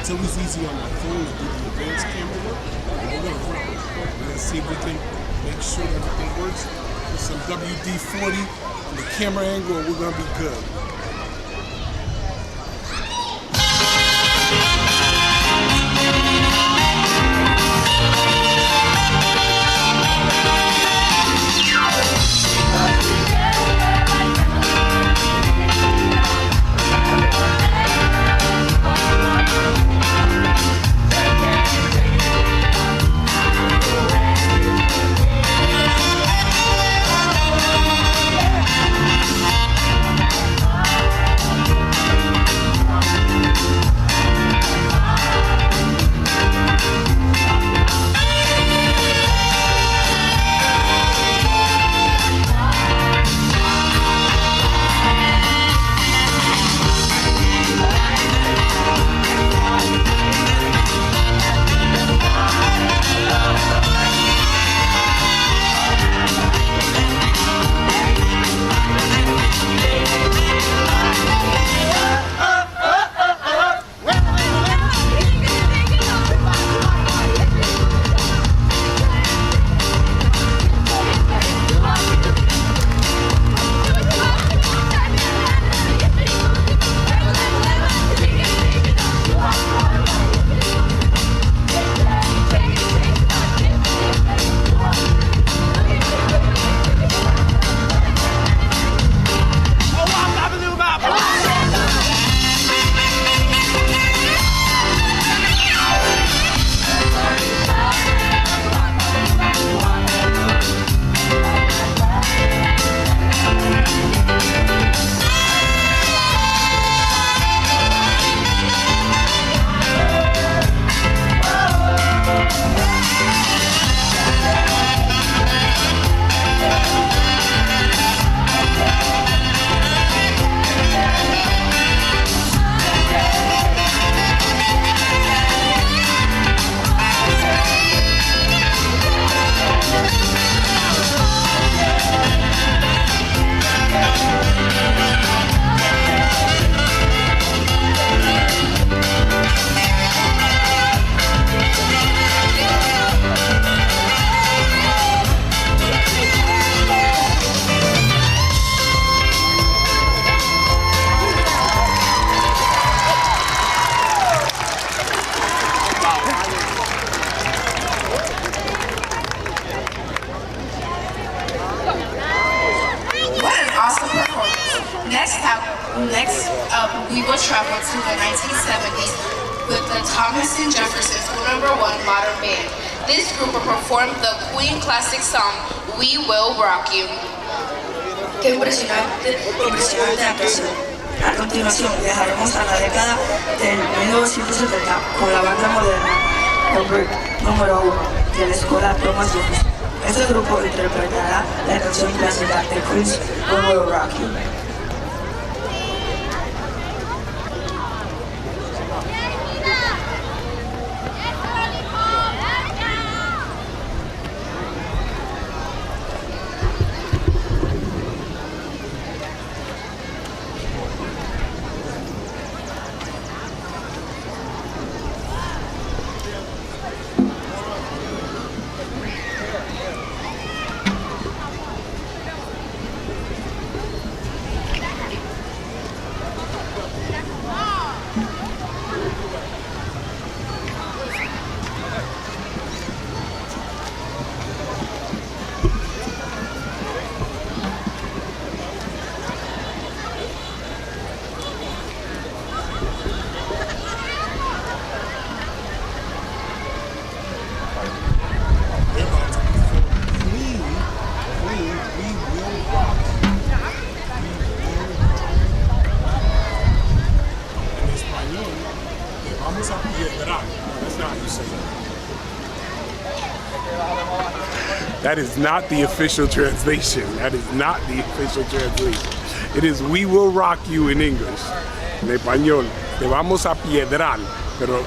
It's always easy on my phone to do the advanced camera work. We're gonna see if we can make sure everything works. With some WD-40 on the camera angle, we're gonna be good. Next up, we will travel to the 1970s with the Thomas and Jefferson School No. 1 Modern Band. This group will perform the Queen classic song, We Will Rock You. Qué impresionante actuación. A continuación, viajaremos a la década del 1970 con la banda moderna número 1 de la escuela Thomas Jefferson. Este grupo interpretará la canción clásica de Queen's We Will Rock You. That is not the official translation. That is not the official translation. It is "We will rock you" in English. En español, te vamos a piedrar, pero